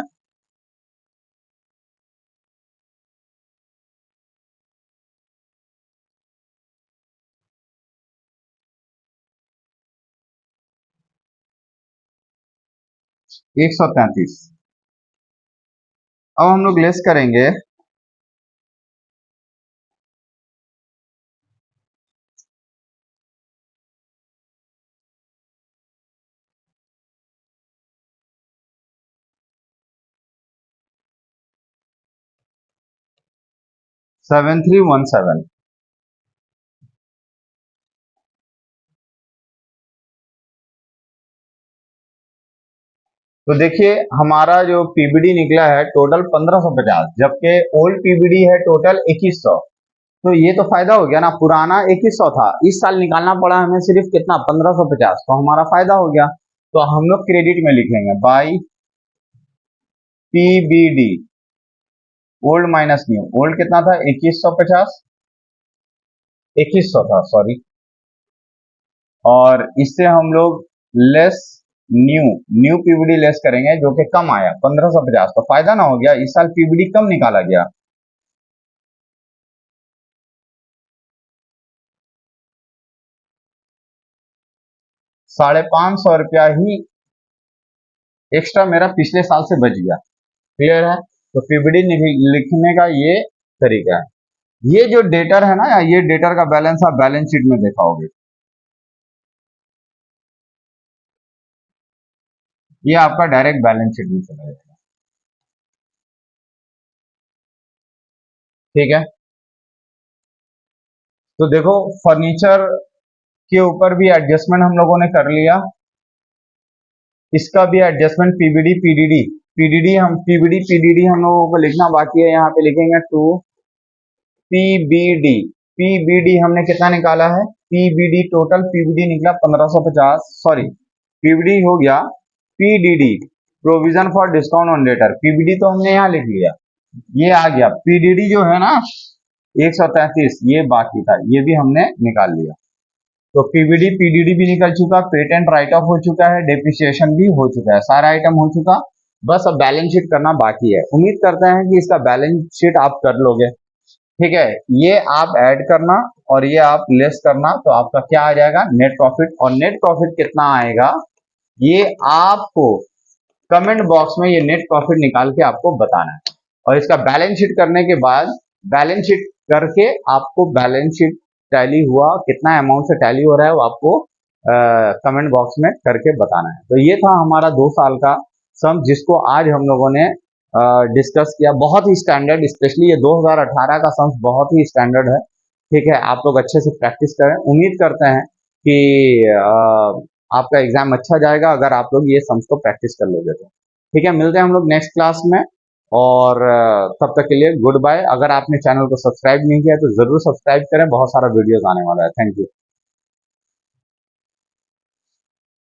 एक 133। अब हम लोग लेस करेंगे 7317। तो देखिए हमारा जो पीबीडी निकला है टोटल 1550, जबकि ओल्ड पीबीडी है टोटल 2100। तो ये तो फायदा हो गया ना, पुराना 2100 था, इस साल निकालना पड़ा हमें सिर्फ कितना? 1550, तो हमारा फायदा हो गया। तो हम लोग क्रेडिट में लिखेंगे by PBD, old minus new. Old कितना था? 2150, 2100 था सॉरी, और इससे हम लोग लेस न्यू पीबीडी लेस करेंगे, जो कि कम आया 1550। तो फायदा ना हो गया, इस साल पीबीडी कम निकाला गया। ₹550 ही एक्स्ट्रा मेरा पिछले साल से बच गया। क्लियर है? तो पीबीडी लिखने का ये तरीका है। ये जो डेटर है ना, ये डेटर का बैलेंस आप बैलेंस शीट में दिखाओगे। ये आपका डायरेक्ट बैलेंस शीट में चला जाएगा। ठीक है, तो देखो फर्नीचर के ऊपर भी एडजस्टमेंट हम लोगों ने कर लिया, इसका भी एडजस्टमेंट पीबीडी पीडीडी, पीबीडी हम लोगों को लिखना बाकी है। यहाँ पे लिखेंगे टू पीबीडी। पीबीडी हमने कितना निकाला है? पीबीडी टोटल पीबीडी निकला 1550, सॉरी पीबीडी हो गया PDD, provision for discount on debtor. PBD तो हमने यहाँ लिख लिया, ये आ गया। पीडीडी जो है ना 133, ये बाकी था, ये भी हमने निकाल लिया। तो पीबीडी पीडीडी भी निकल चुका, पेटेंट राइट ऑफ हो चुका है, डेप्रिसिएशन भी हो चुका है, सारा आइटम हो चुका। बस अब बैलेंस शीट करना बाकी है। उम्मीद करते हैं कि इसका बैलेंस शीट आप कर लोगे। ठीक है, ये आप ऐड करना और ये आप लेस करना, तो आपका क्या आ जाएगा? Net profit. और नेट प्रॉफिट कितना आएगा ये आपको कमेंट बॉक्स में ये नेट प्रॉफिट निकाल के आपको बताना है। और इसका बैलेंस शीट करने के बाद, बैलेंस शीट करके आपको बैलेंस शीट टैली हुआ, कितना अमाउंट से टैली हो रहा है वो आपको कमेंट बॉक्स में करके बताना है। तो ये था हमारा 2 साल का सम, जिसको आज हम लोगों ने डिस्कस किया। बहुत ही स्टैंडर्ड, स्पेशली ये 2018 का सम बहुत ही स्टैंडर्ड है। ठीक है, आप लोग अच्छे से प्रैक्टिस करें। उम्मीद करते हैं कि आपका एग्जाम अच्छा जाएगा अगर आप लोग ये सम्स को प्रैक्टिस कर लोगे तो। ठीक है, मिलते हैं हम लोग नेक्स्ट क्लास में, और तब तक के लिए गुड बाय। अगर आपने चैनल को सब्सक्राइब नहीं किया तो जरूर सब्सक्राइब करें, बहुत सारा वीडियोस आने वाला है। Thank you.